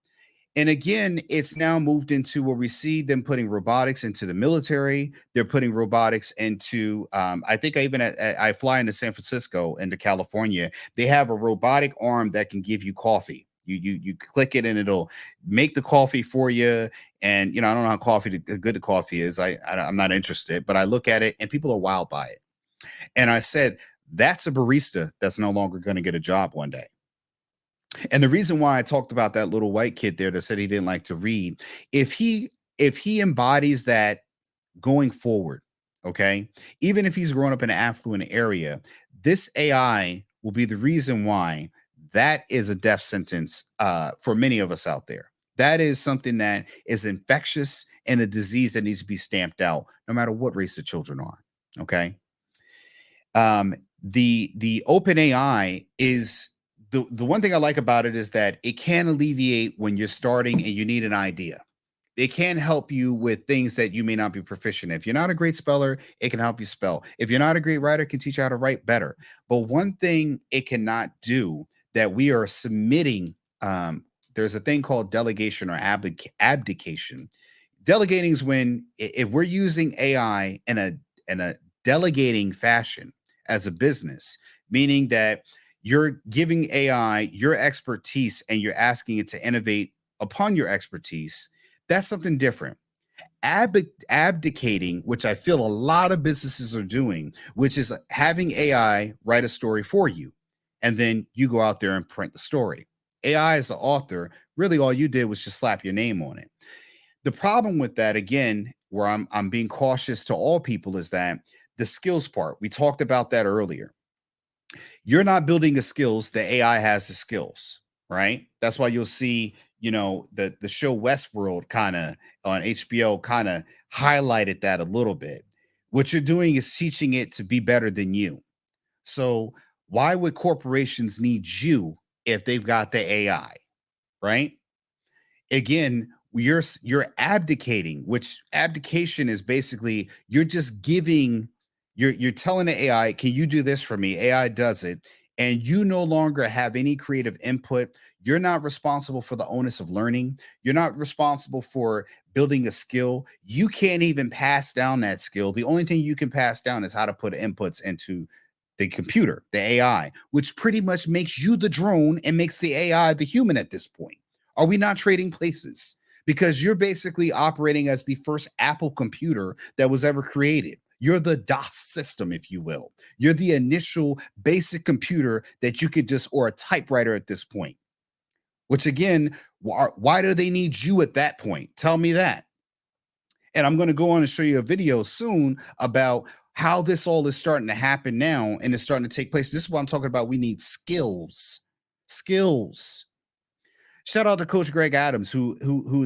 And again, it's now moved into where we see them putting robotics into the military. They're putting robotics into, I think I fly into San Francisco, into California. They have a robotic arm that can give you coffee. You click it and it'll make the coffee for you. And I don't know how good the coffee is. I'm not interested, but I look at it and people are wild by it. And I said, that's a barista that's no longer going to get a job one day. And the reason why I talked about that little white kid there that said he didn't like to read, if he embodies that going forward, okay, even if he's growing up in an affluent area, this AI will be the reason why that is a death sentence for many of us out there. That is something that is infectious and a disease that needs to be stamped out, no matter what race the children are. Okay. The open AI is the one thing I like about it is that it can alleviate when you're starting and you need an idea. It can help you with things that you may not be proficient in. If you're not a great speller, it can help you spell. If you're not a great writer, it can teach you how to write better. But one thing it cannot do that we are submitting, there's a thing called delegation or abdication. Delegating is when if we're using AI in a delegating fashion as a business, meaning that you're giving AI your expertise and you're asking it to innovate upon your expertise, that's something different. Abdicating, which I feel a lot of businesses are doing, which is having AI write a story for you, and then you go out there and print the story. AI as the author, really all you did was just slap your name on it. The problem with that, again, where I'm being cautious to all people, is that the skills part, we talked about that earlier. You're not building the skills, the AI has the skills, right? That's why you'll see the show Westworld kind of on HBO kind of highlighted that a little bit. What you're doing is teaching it to be better than you. So why would corporations need you if they've got the AI, right? Again, you're abdicating, which abdication is basically you're just giving, you're telling the AI, can you do this for me? AI does it, and you no longer have any creative input. You're not responsible for the onus of learning. You're not responsible for building a skill. You can't even pass down that skill. The only thing you can pass down is how to put inputs into the computer, the AI, which pretty much makes you the drone and makes the AI the human at this point. Are we not trading places? Because you're basically operating as the first Apple computer that was ever created. You're the DOS system, if you will. You're the initial basic computer that you could just, or a typewriter at this point. Which again, why do they need you at that point? Tell me that. And I'm going to go on and show you a video soon about how this all is starting to happen now and it's starting to take place. This is what I'm talking about. We need skills. Skills. Shout out to Coach Greg Adams, who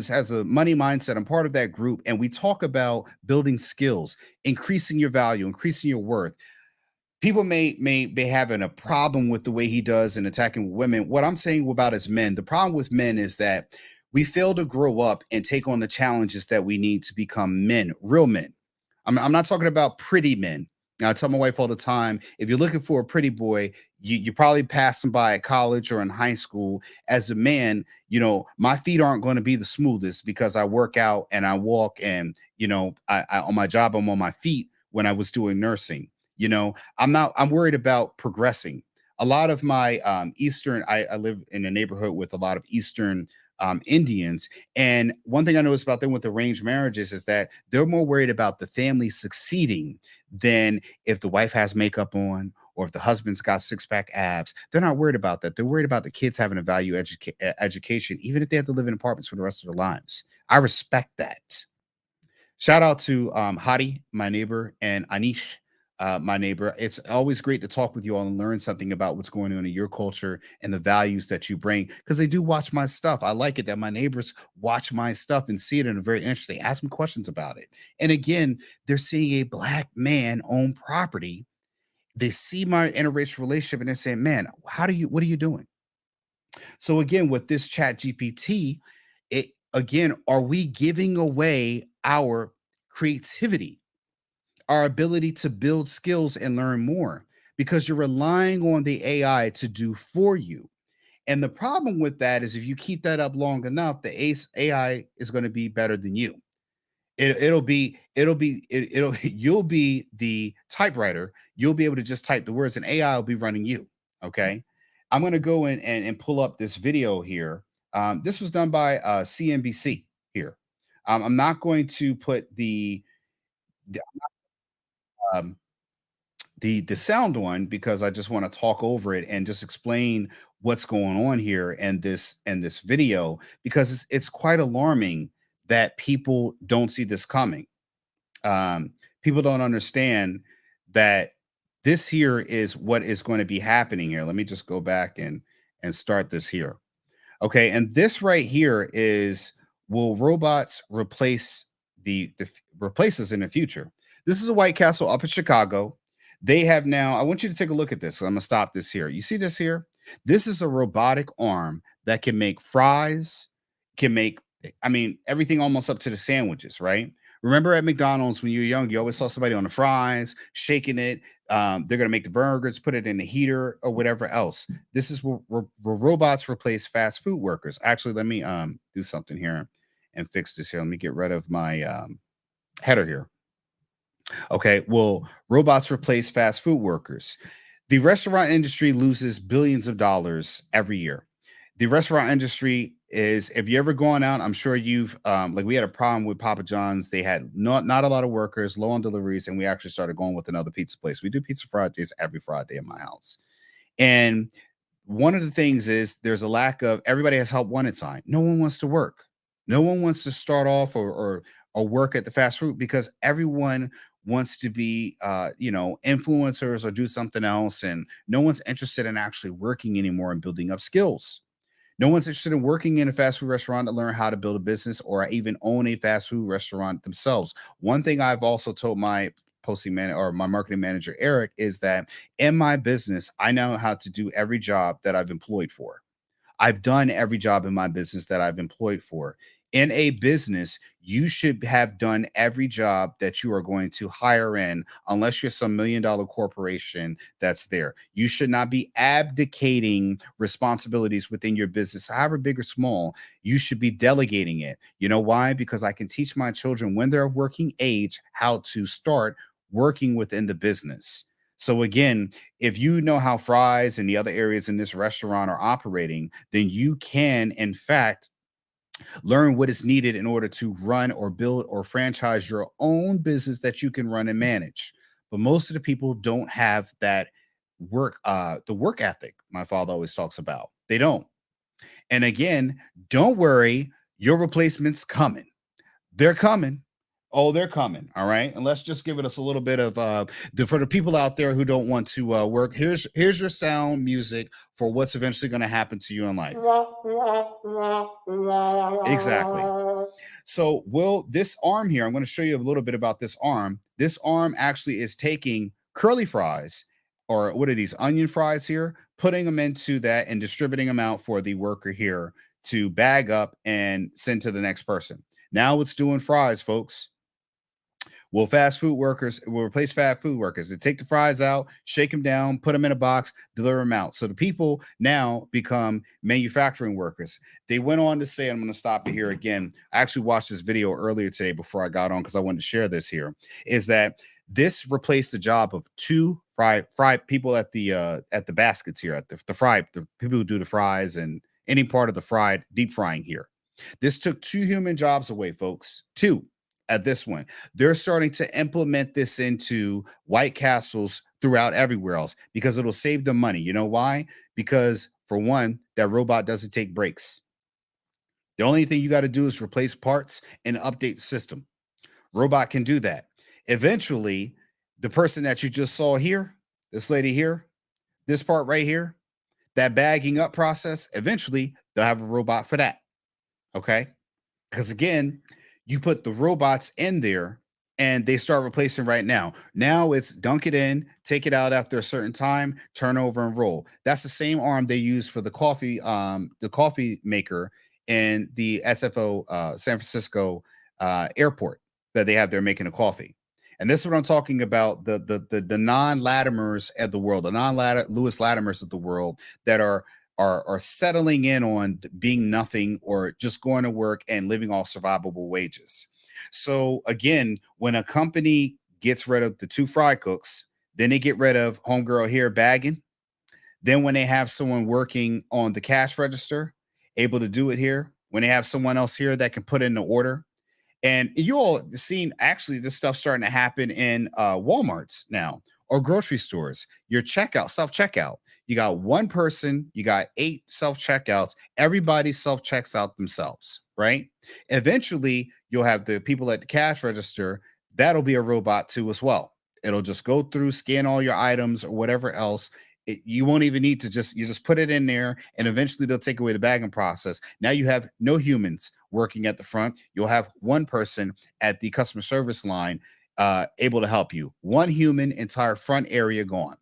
has a money mindset. I'm part of that group, and we talk about building skills, increasing your value, increasing your worth. People may be having a problem with the way he does in attacking women. What I'm saying about is men. The problem with men is that we fail to grow up and take on the challenges that we need to become men, real men. I'm not talking about pretty men. Now, I tell my wife all the time, if you're looking for a pretty boy, you probably passed him by at college or in high school. As a man, my feet aren't going to be the smoothest because I work out and I walk and, I on my job, I'm on my feet when I was doing nursing. I'm worried about progressing. A lot of my I live in a neighborhood with a lot of Eastern Indians. And one thing I noticed about them with arranged marriages is that they're more worried about the family succeeding than if the wife has makeup on or if the husband's got six pack abs. They're not worried about that. They're worried about the kids having a value education, even if they have to live in apartments for the rest of their lives. I respect that. Shout out to Hadi, my neighbor, and Anish, my neighbor. It's always great to talk with you all and learn something about what's going on in your culture and the values that you bring because they do watch my stuff. I like it that my neighbors watch my stuff and see it in a very interesting. Ask me questions about it. And again, they're seeing a black man own property. They see my interracial relationship and they're saying, "Man, what are you doing?" So again, with this Chat GPT, are we giving away our creativity, our ability to build skills and learn more because you're relying on the AI to do for you? And the problem with that is if you keep that up long enough, the AI is going to be better than you. It'll you'll be the typewriter. You'll be able to just type the words, and AI will be running you. Okay, I'm going to go in and pull up this video here. This was done by CNBC here. I'm not going to put the, um, the sound on because I just want to talk over it and just explain what's going on here and this video because it's quite alarming that people don't see this coming. People don't understand that this here is what is going to be happening here. Let me just go back and start this here. Okay, and this right here is, will robots replace replace us in the future? This is a White Castle up in Chicago. They have now, I want you to take a look at this. So I'm gonna stop this here. You see this here? This is a robotic arm that can make fries, can make, I mean, everything almost up to the sandwiches, right? Remember at McDonald's when you were young, you always saw somebody on the fries, shaking it. They're gonna make the burgers, put it in the heater or whatever else. This is where robots replace fast food workers. Actually, let me do something here and fix this here. Let me get rid of my header here. Okay, well, robots replace fast food workers. The restaurant industry loses billions of dollars every year. The restaurant industry is, if you ever gone out, I'm sure you've like we had a problem with Papa John's. They had not a lot of workers, low on deliveries, and we actually started going with another pizza place. We do pizza Fridays every Friday in my house. And one of the things is there's a lack of, everybody has help wanted sign. No one wants to work. No one wants to start off or work at the fast food because everyone wants to be influencers or do something else, and no one's interested in actually working anymore and building up skills. No one's interested in working in a fast food restaurant to learn how to build a business or even own a fast food restaurant themselves. One thing I've also told my posting man or my marketing manager Eric is that in my business, I know how to do every job that I've employed for. I've done every job in my business that I've employed for. In a business, you should have done every job that you are going to hire in, unless you're some $1 million corporation that's there. You should not be abdicating responsibilities within your business, however big or small. You should be delegating it. You know why? Because I can teach my children when they're working age how to start working within the business. So again, if you know how fries and the other areas in this restaurant are operating, then you can, in fact, learn what is needed in order to run or build or franchise your own business that you can run and manage. But most of the people don't have that the work ethic my father always talks about. They don't. And again, don't worry, your replacement's coming. They're coming. Oh, they're coming. All right. And let's just give it us a little bit of for the people out there who don't want to work. Here's your sound music for what's eventually going to happen to you in life. Exactly. So, will this arm here, I'm going to show you a little bit about this arm. This arm actually is taking curly fries, or what are these onion fries here, putting them into that and distributing them out for the worker here to bag up and send to the next person. Now it's doing fries, folks. Will replace fast food workers. They take the fries out, shake them down, put them in a box, deliver them out. So the people now become manufacturing workers. They went on to say, I'm going to stop it here again. I actually watched this video earlier today before I got on because I wanted to share this here, is that this replaced the job of two fry people at the baskets here, at the people who do the fries and any part of the deep frying here. This took two human jobs away, folks. Two at this one. They're starting to implement this into White Castles throughout everywhere else because it'll save them money. You know why? Because for one, that robot doesn't take breaks. The only thing you got to do is replace parts and update the system. Robot can do that. Eventually, the person that you just saw here, this lady here, this part right here, that bagging up process, eventually they'll have a robot for that. Okay. Because again, you put the robots in there and they start replacing right now. Now it's dunk it in, take it out after a certain time, turn over and roll. That's the same arm they use for the coffee maker in the SFO San Francisco airport that they have there making a coffee. And this is what I'm talking about, the non-Latimers of the world, the non-Lewis Latimers of the world that are settling in on being nothing or just going to work and living off survivable wages. So again, when a company gets rid of the two fry cooks, then they get rid of homegirl here bagging. Then when they have someone working on the cash register, able to do it here, when they have someone else here that can put in the order. And you all seen actually this stuff starting to happen in Walmarts now or grocery stores. Your self-checkout. You got one person, you got 8 self-checkouts. Everybody self-checks out themselves, right? Eventually, you'll have the people at the cash register. That'll be a robot too as well. It'll just go through, scan all your items or whatever else. You won't even need to you just put it in there, and eventually they'll take away the bagging process. Now you have no humans working at the front. You'll have one person at the customer service line able to help you. One human, entire front area gone.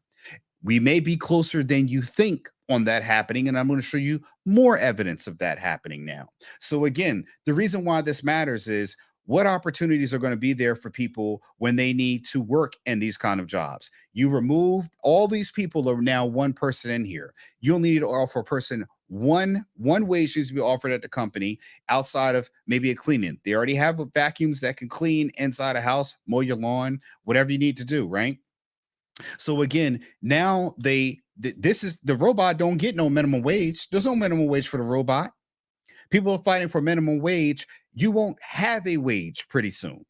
We may be closer than you think on that happening, and I'm going to show you more evidence of that happening now. So again, the reason why this matters is what opportunities are going to be there for people when they need to work in these kind of jobs. You remove all these people are now one person in here. You'll need to offer a person one wage needs to be offered at the company outside of maybe a cleaning. They already have vacuums that can clean inside a house, mow your lawn, whatever you need to do, right? So again, now this is the robot don't get no minimum wage. There's no minimum wage for the robot. People are fighting for minimum wage. You won't have a wage pretty soon.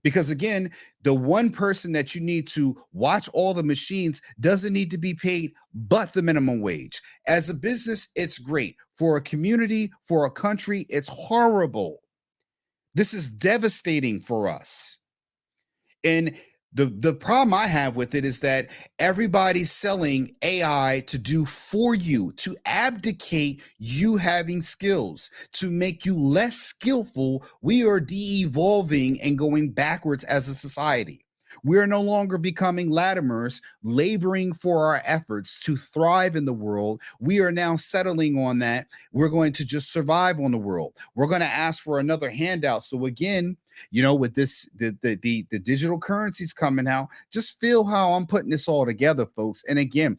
Because again, the one person that you need to watch all the machines doesn't need to be paid but the minimum wage. As a business, it's great. For a community, for a country, it's horrible. This is devastating for us. And The problem I have with it is that everybody's selling AI to do for you, to abdicate you having skills, to make you less skillful. We are de-evolving and going backwards as a society. We are no longer becoming Latimers, laboring for our efforts to thrive in the world. We are now settling on that. We're going to just survive on the world. We're going to ask for another handout. So again, with this the digital currencies coming out, just feel how I'm putting this all together, folks. And again,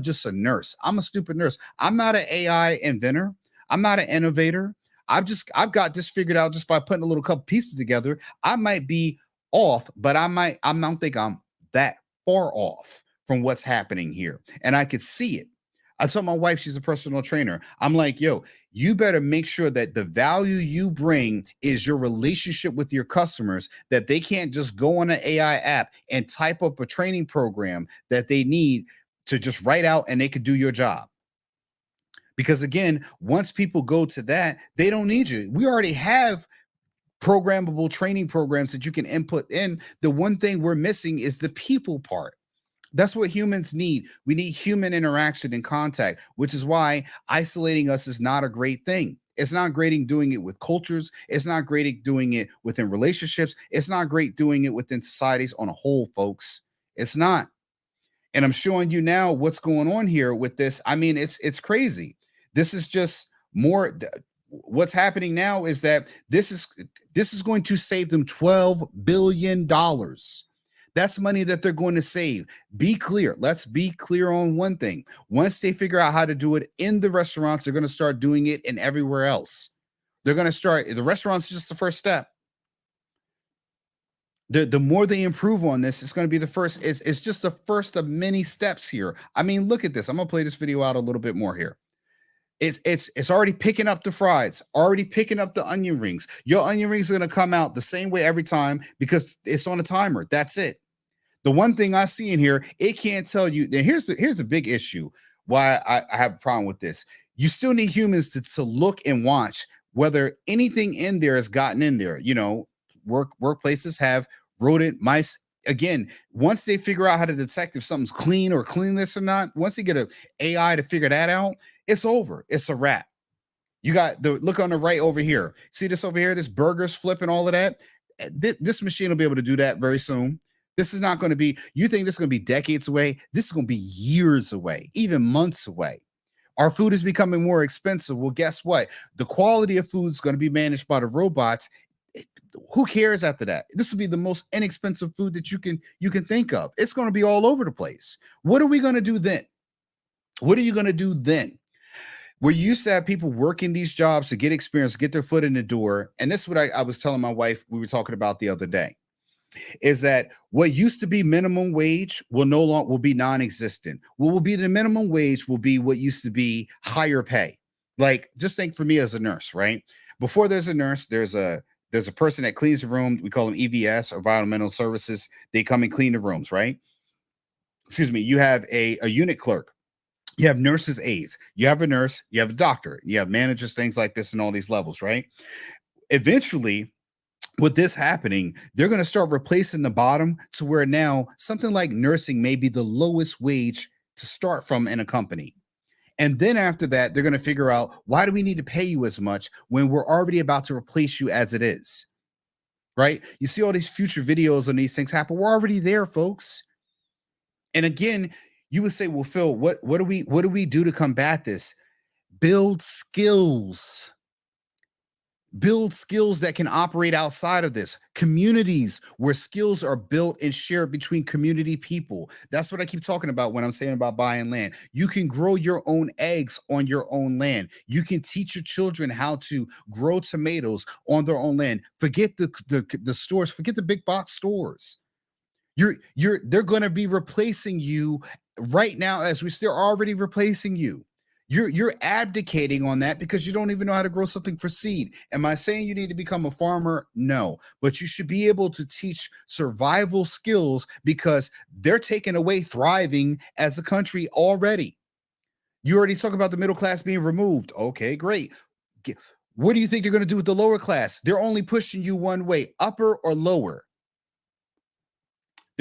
just a nurse. I'm a stupid nurse. I'm not an AI inventor. I'm not an innovator. I've got this figured out just by putting a little couple pieces together. I might be off, but I don't think I'm that far off from what's happening here. And I could see it. I told my wife, she's a personal trainer. I'm like, yo, you better make sure that the value you bring is your relationship with your customers, that they can't just go on an AI app and type up a training program that they need to just write out and they could do your job. Because again, once people go to that, they don't need you. We already have programmable training programs that you can input in. The one thing we're missing is the people part. That's what humans need. We need human interaction and contact, which is why isolating us is not a great thing. It's not great in doing it with cultures. It's not great at doing it within relationships. It's not great doing it within societies on a whole, folks. It's not. And I'm showing you now what's going on here with this. I mean, it's crazy. This is just more. What's happening now is that this is going to save them $12 billion. That's money that they're going to save. Be clear. Let's be clear on one thing. Once they figure out how to do it in the restaurants, they're going to start doing it in everywhere else. They're going to start. The restaurants is just the first step. The more they improve on this, it's going to be the first. It's just the first of many steps here. I mean, look at this. I'm going to play this video out a little bit more here. It's already picking up the fries, already picking up the onion rings. Your onion rings are going to come out the same way every time because it's on a timer. That's it. The one thing I see in here, it can't tell you. Then here's the big issue why I have a problem with this. You still need humans to look and watch whether anything in there has gotten in there. Workplaces have rodent, mice. Again, once they figure out how to detect if something's clean or cleanless or not, once they get an AI to figure that out, it's over. It's a wrap. You got the look on the right over here. See this over here, this burgers flipping, all of that. This machine will be able to do that very soon. This is not going to be, you think this is going to be decades away? This is going to be years away, even months away. Our food is becoming more expensive. Well, guess what? The quality of food is going to be managed by the robots. Who cares after that? This will be the most inexpensive food that you can think of. It's going to be all over the place. What are we going to do then? What are you going to do then? We used to have people working these jobs to get experience, get their foot in the door. And this is what I was telling my wife we were talking about the other day. Is that what used to be minimum wage will be non-existent. What will be the minimum wage will be what used to be higher pay. Like, just think for me as a nurse, right? Before there's a nurse, there's a person that cleans the room. We call them EVS, or environmental services. They come and clean the rooms, right? Excuse me. You have a unit clerk. You have nurses aides. You have a nurse. You have a doctor. You have managers, things like this, and all these levels, right? Eventually, with this happening, they're going to start replacing the bottom to where now something like nursing may be the lowest wage to start from in a company. And then after that, they're going to figure out, why do we need to pay you as much when we're already about to replace you as it is? Right? You see all these future videos and these things happen. We're already there, folks. And again, you would say, well, Phil, what do we do to combat this? Build skills. Build skills that can operate outside of this. Communities where skills are built and shared between community people. That's what I keep talking about when I'm saying about buying land. You can grow your own eggs on your own land. You can teach your children how to grow tomatoes on their own land. Forget the stores. Forget the big box stores. They're going to be replacing you right now as they're already replacing you. You're abdicating on that because you don't even know how to grow something for seed. Am I saying you need to become a farmer? No, but you should be able to teach survival skills because they're taking away thriving as a country already. You already talk about the middle class being removed. Okay, great. What do you think you're going to do with the lower class? They're only pushing you one way, upper or lower.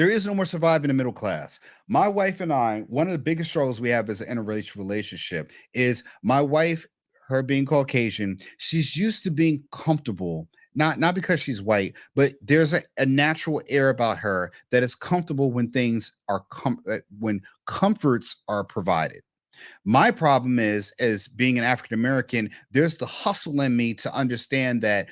There is no more surviving the middle class. My wife and I, one of the biggest struggles we have as an interracial relationship is my wife, her being Caucasian, she's used to being comfortable. Not because she's white, but there's a natural air about her that is comfortable when things are when comforts are provided. My problem is, as being an African American, there's the hustle in me to understand that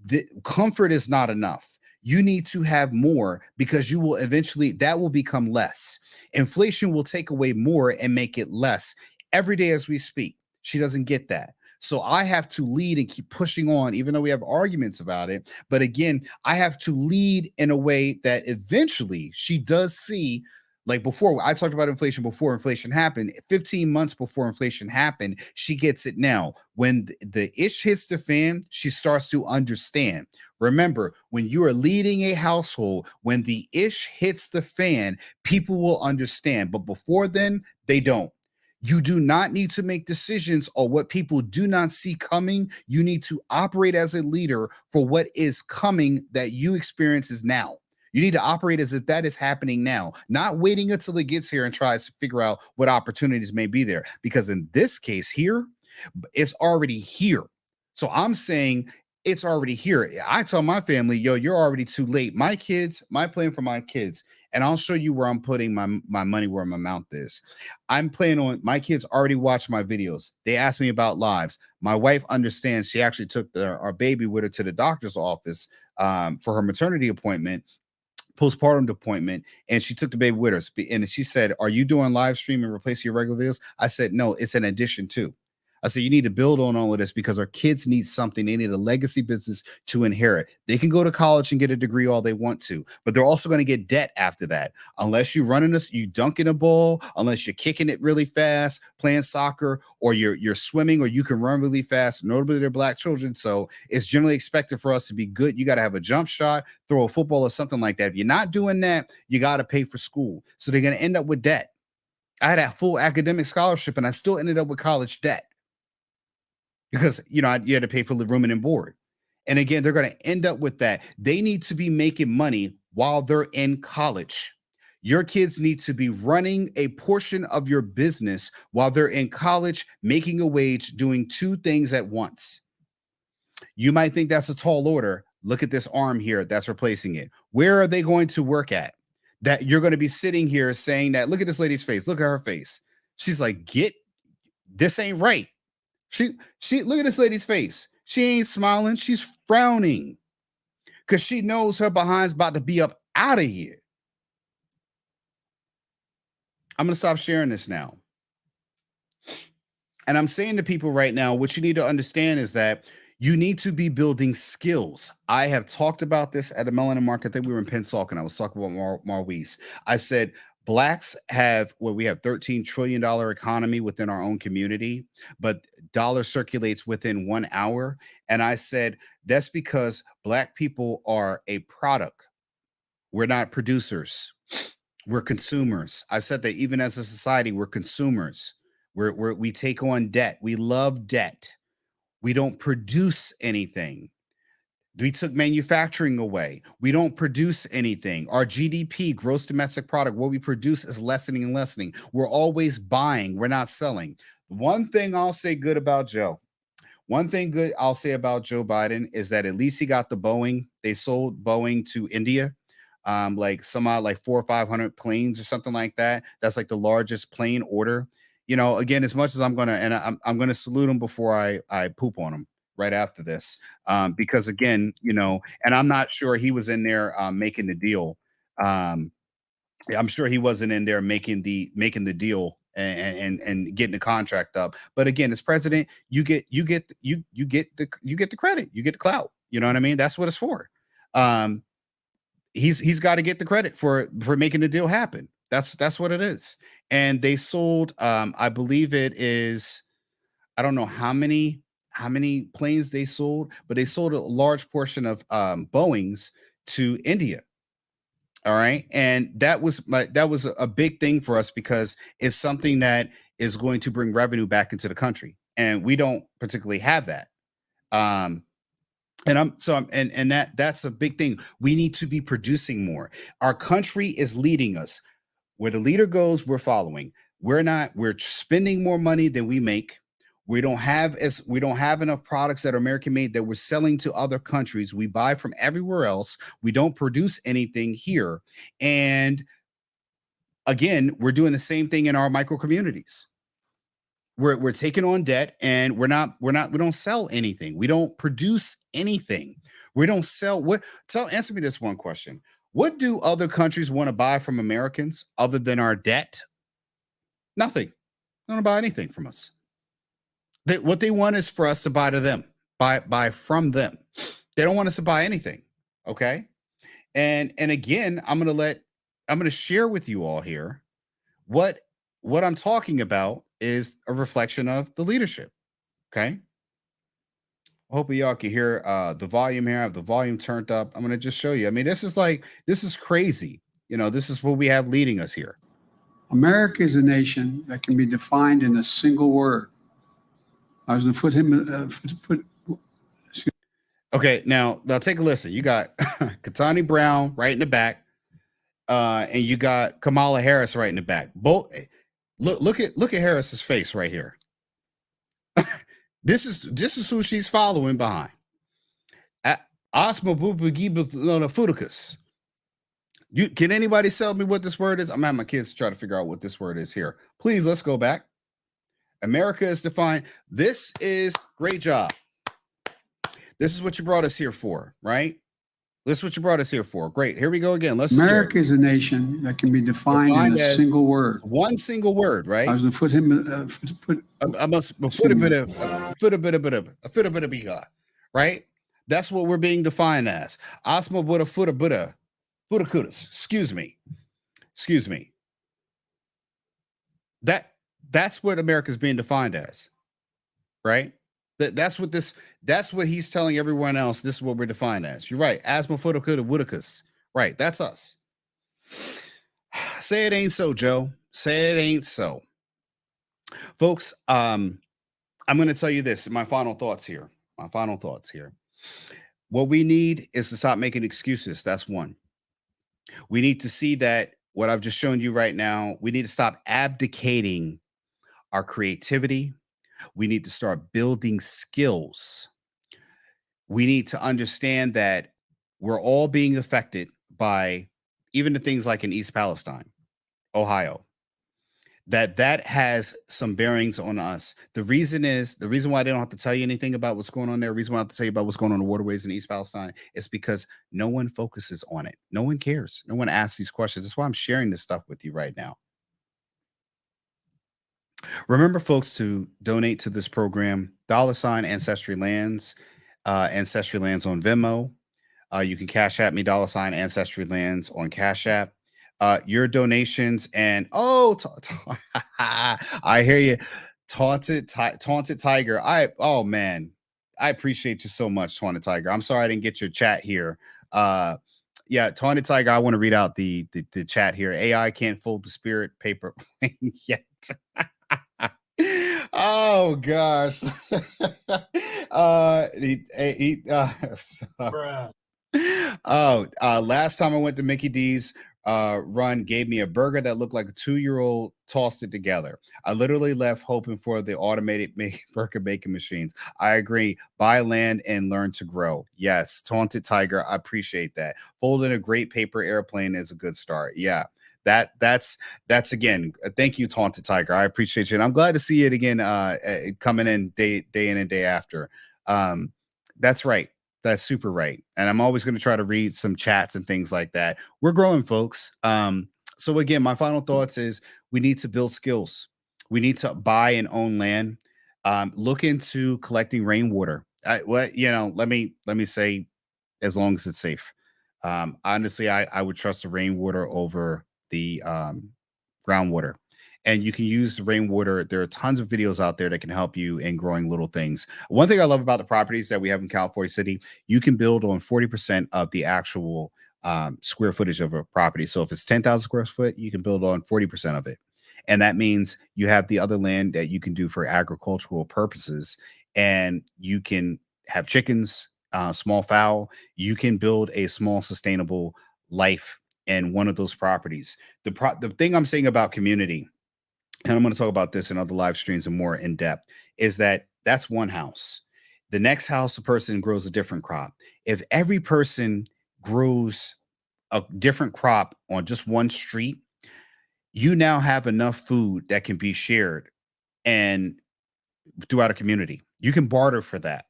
the comfort is not enough. You need to have more because you will eventually, that will become less. Inflation will take away more and make it less every day as we speak. She doesn't get that. So I have to lead and keep pushing on, even though we have arguments about it. But again, I have to lead in a way that eventually she does see, like before I talked about inflation before inflation happened, 15 months before inflation happened, she gets it now. When the ish hits the fan, she starts to understand. Remember, when you are leading a household, when the ish hits the fan, people will understand. But before then, they don't. You do not need to make decisions on what people do not see coming. You need to operate as a leader for what is coming that you experience is now. You need to operate as if that is happening now, not waiting until it gets here and tries to figure out what opportunities may be there. Because in this case here, it's already here. So I'm saying it's already here. I tell my family, yo, you're already too late. My kids, my plan for my kids, and I'll show you where I'm putting my money where my mouth is. I'm planning on my kids already watch my videos. They ask me about lives. My wife understands. She actually took our baby with her to the doctor's office for her maternity appointment, postpartum appointment, and she took the baby with her. And she said, "Are you doing live stream and replacing your regular videos?" I said, "No, it's an addition too." I said, "You need to build on all of this because our kids need something. They need a legacy business to inherit. They can go to college and get a degree all they want to, but they're also going to get debt after that. Unless you're running this, you dunking a ball, unless you're kicking it really fast, playing soccer, or you're swimming, or you can run really fast. Notably, they're black children, so it's generally expected for us to be good. You got to have a jump shot, throw a football, or something like that. If you're not doing that, you got to pay for school. So they're going to end up with debt. I had a full academic scholarship, and I still ended up with college debt because you had to pay for the room and board. And again, they're going to end up with that. They need to be making money while they're in college. Your kids need to be running a portion of your business while they're in college, making a wage, doing two things at once. You might think that's a tall order. Look at this arm here that's replacing it. Where are they going to work at? That you're going to be sitting here saying that, look at this lady's face. Look at her face. She's like, this ain't right. She look at this lady's face. She ain't smiling. She's frowning because she knows her behind's about to be up out of here. I'm going to stop sharing this now. And I'm saying to people right now, what you need to understand is that you need to be building skills. I have talked about this at a Melanin Market. I think we were in Pensacola, and I was talking about Marwise. I said, Blacks we have $13 trillion economy within our own community, but dollar circulates within 1 hour. And I said, that's because Black people are a product. We're not producers. We're consumers. I've said that even as a society, we're consumers. We take on debt. We love debt. We don't produce anything. We took manufacturing away. We don't produce anything. Our GDP, gross domestic product, what we produce is lessening and lessening. We're always buying. We're not selling. One thing I'll say good about Joe. One thing good I'll say about Joe Biden is that at least he got the Boeing. They sold Boeing to India, like 400 or 500 planes or something like that. That's like the largest plane order. Again, as much as I'm gonna salute him before I poop on him right after this, because again, and I'm not sure he was in there making the deal. I'm sure he wasn't in there making the deal and getting the contract up. But again, as president, you get the credit, you get the clout. You know what I mean? That's what it's for. He's got to get the credit for making the deal happen. That's what it is. And they sold, I believe it is, I don't know how many planes they sold, but they sold a large portion of Boeings to India. All right. And that was a big thing for us because it's something that is going to bring revenue back into the country. And we don't particularly have that. And that's a big thing. We need to be producing more. Our country is leading us. Where the leader goes, we're following. We're spending more money than we make. We don't have enough products that are American made that we're selling to other countries. We buy from everywhere else. We don't produce anything here. And again, we're doing the same thing in our micro communities. We're taking on debt, and we don't sell anything. We don't produce anything. We don't sell what tell Answer me this one question. What do other countries want to buy from Americans other than our debt? Nothing. They don't buy anything from us. What they want is for us to buy to them, buy from them. They don't want us to buy anything. Okay. And again, I'm gonna share with you all here what I'm talking about is a reflection of the leadership. Okay. Hopefully y'all can hear the volume here. I have the volume turned up. I'm gonna just show you. I mean, this is crazy. This is what we have leading us here. America is a nation that can be defined in a single word. I was going to put him. Okay, now take a listen. You got Katani Brown right in the back, and you got Kamala Harris right in the back. Both look at Harris's face right here. This is who she's following behind. Asma Futicus. Can anybody tell me what this word is? I'm having my kids try to figure out what this word is here. Please, let's go back. America is defined. This is great job. This is what you brought us here for, right? This is what you brought us here for. Great. Here we go again. America is a nation that can be defined in a single word. One single word, right? I was going to put him. I must put a bit of biga, right? That's what we're being defined as. Asma Buddha Buddha kudas. Excuse me. That's what America's being defined as, right? That's what he's telling everyone else. This is what we're defined as. You're right. Asma Fudakuda Woodikus. Right. That's us. Say it ain't so, Joe. Say it ain't so. Folks, I'm going to tell you this. My final thoughts here. What we need is to stop making excuses. That's one. We need to see that what I've just shown you right now, we need to stop abdicating our creativity. We need to start building skills. We need to understand that we're all being affected by even the things like in East Palestine, Ohio, that has some bearings on us. The reason why they don't have to tell you anything about what's going on there, the reason why I have to tell you about what's going on in the waterways in East Palestine is because no one focuses on it. No one cares. No one asks these questions. That's why I'm sharing this stuff with you right now. Remember, folks, to donate to this program, $ Ancestry Lands, Ancestry Lands on Venmo. You can Cash App me, $ Ancestry Lands on Cash App. Your donations and I hear you, taunted Tiger. Man, I appreciate you so much, Taunted Tiger. I'm sorry I didn't get your chat here. Yeah, Taunted Tiger, I want to read out the chat here. AI can't fold the spirit paper yet. Oh gosh. Last time I went to Mickey D's run gave me a burger that looked like a 2-year-old tossed it together. I literally left hoping for the automated burger making machines. I agree. Buy land and learn to grow. Yes, Taunted Tiger, I appreciate that. Folding a great paper airplane is a good start. Yeah. That's again, thank you, Taunted Tiger. I appreciate you. And I'm glad to see it again coming in day in and day after. That's right. That's super right. And I'm always going to try to read some chats and things like that. We're growing, folks. So again, my final thoughts is we need to build skills. We need to buy and own land. Look into collecting rainwater. Let me say, as long as it's safe. Honestly, I would trust the rainwater over the groundwater. And you can use the rainwater. There are tons of videos out there that can help you in growing little things. One thing I love about the properties that we have in California City, you can build on 40% of the actual square footage of a property. So if it's 10,000 square foot, you can build on 40% of it. And that means you have the other land that you can do for agricultural purposes. And you can have chickens, small fowl, you can build a small sustainable life in one of those properties. The thing I'm saying about community, and I'm going to talk about this in other live streams and more in depth, is that that's one house. The next house, the person grows a different crop. If every person grows a different crop on just one street, you now have enough food that can be shared and throughout a community. You can barter for that.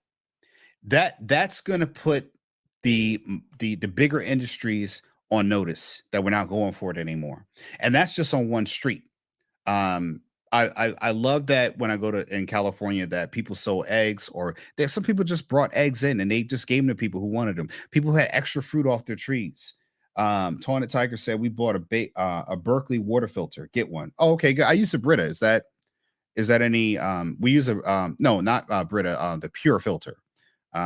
That's going to put the bigger industries on notice that we're not going for it anymore. And that's just on one street. Um, I love that when I go to in California that people sold eggs, or that some people just brought eggs in and they just gave them to people who wanted them. People who had extra fruit off their trees. Taunted Tiger said we bought a Berkeley water filter. Get one. Oh, okay, good. I use a Brita. Is that any? We use a no, not Brita. The Pure filter.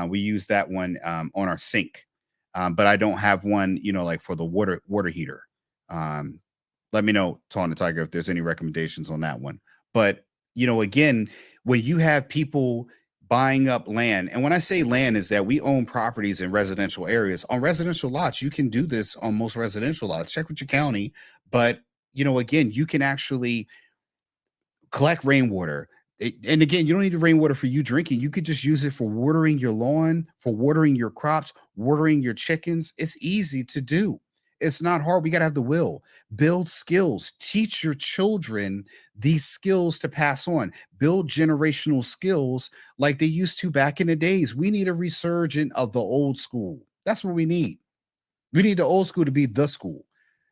We use that one on our sink, but I don't have one. Like for the water heater. Um, Let me know, Taunted Tiger, if there's any recommendations on that one. But again, when you have people buying up land, and when I say land, is that we own properties in residential areas. On residential lots, you can do this on most residential lots. Check with your county, but again, you can actually collect rainwater. And again, you don't need the rainwater for you drinking. You could just use it for watering your lawn, for watering your crops, watering your chickens. It's easy to do. It's not hard. We got to have the will. Build skills. Teach your children these skills to pass on. Build generational skills like they used to back in the days. We need a resurgence of the old school. That's what we need. We need the old school to be the school.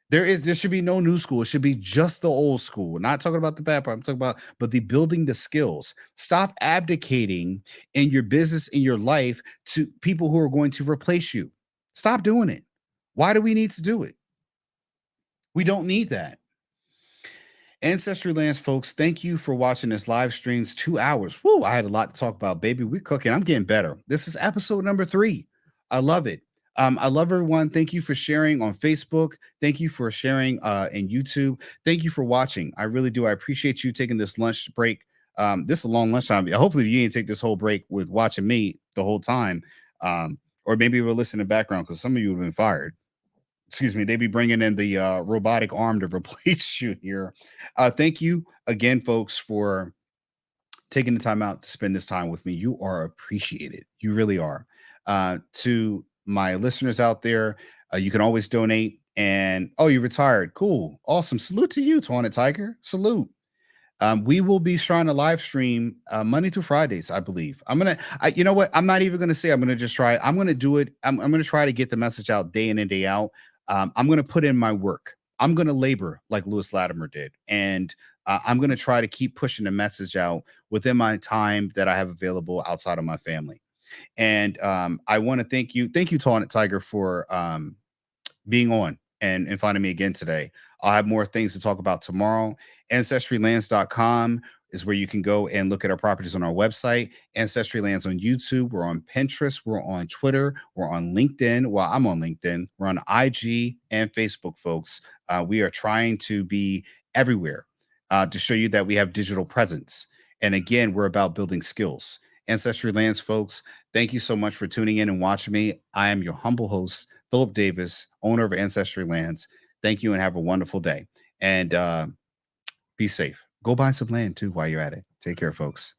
There should be no new school. It should be just the old school. Not talking about the bad part. I'm talking about, but the building the skills. Stop abdicating in your business, in your life, to people who are going to replace you. Stop doing it. Why do we need to do it? We don't need that. Ancestry Lands, folks, thank you for watching this live streams. 2 hours. Woo, I had a lot to talk about, baby. We're cooking. I'm getting better. This is episode number 3. I love it. I love everyone. Thank you for sharing on Facebook. Thank you for sharing in YouTube. Thank you for watching. I really do. I appreciate you taking this lunch break. This is a long lunchtime. Hopefully you didn't take this whole break with watching me the whole time. Or maybe we'll listen in the background because some of you have been fired. Excuse me, they be bringing in the robotic arm to replace you here. Thank you again, folks, for taking the time out to spend this time with me. You are appreciated. You really are. To my listeners out there, you can always donate. And you retired. Cool. Awesome. Salute to you, Taunted Tiger. Salute. We will be trying to live stream Monday through Fridays, I believe. You know what? I'm not even going to say I'm going to just try. I'm going to do it. I'm going to try to get the message out day in and day out. I'm going to put in my work. I'm going to labor like Lewis Latimer did. And I'm going to try to keep pushing the message out within my time that I have available outside of my family. And I want to thank you. Thank you, Taunted Tiger, for being on and finding me again today. I'll have more things to talk about tomorrow. Ancestrylands.com is where you can go and look at our properties on our website. Ancestry Lands on YouTube. We're on Pinterest. We're on Twitter. We're on LinkedIn. Well, I'm on LinkedIn. We're on IG and Facebook, folks. We are trying to be everywhere to show you that we have digital presence. And again, we're about building skills. Ancestry Lands, folks, thank you so much for tuning in and watching me. I am your humble host, Philip Davis, owner of Ancestry Lands. Thank you and have a wonderful day. And be safe. Go buy some land too while you're at it. Take care, folks.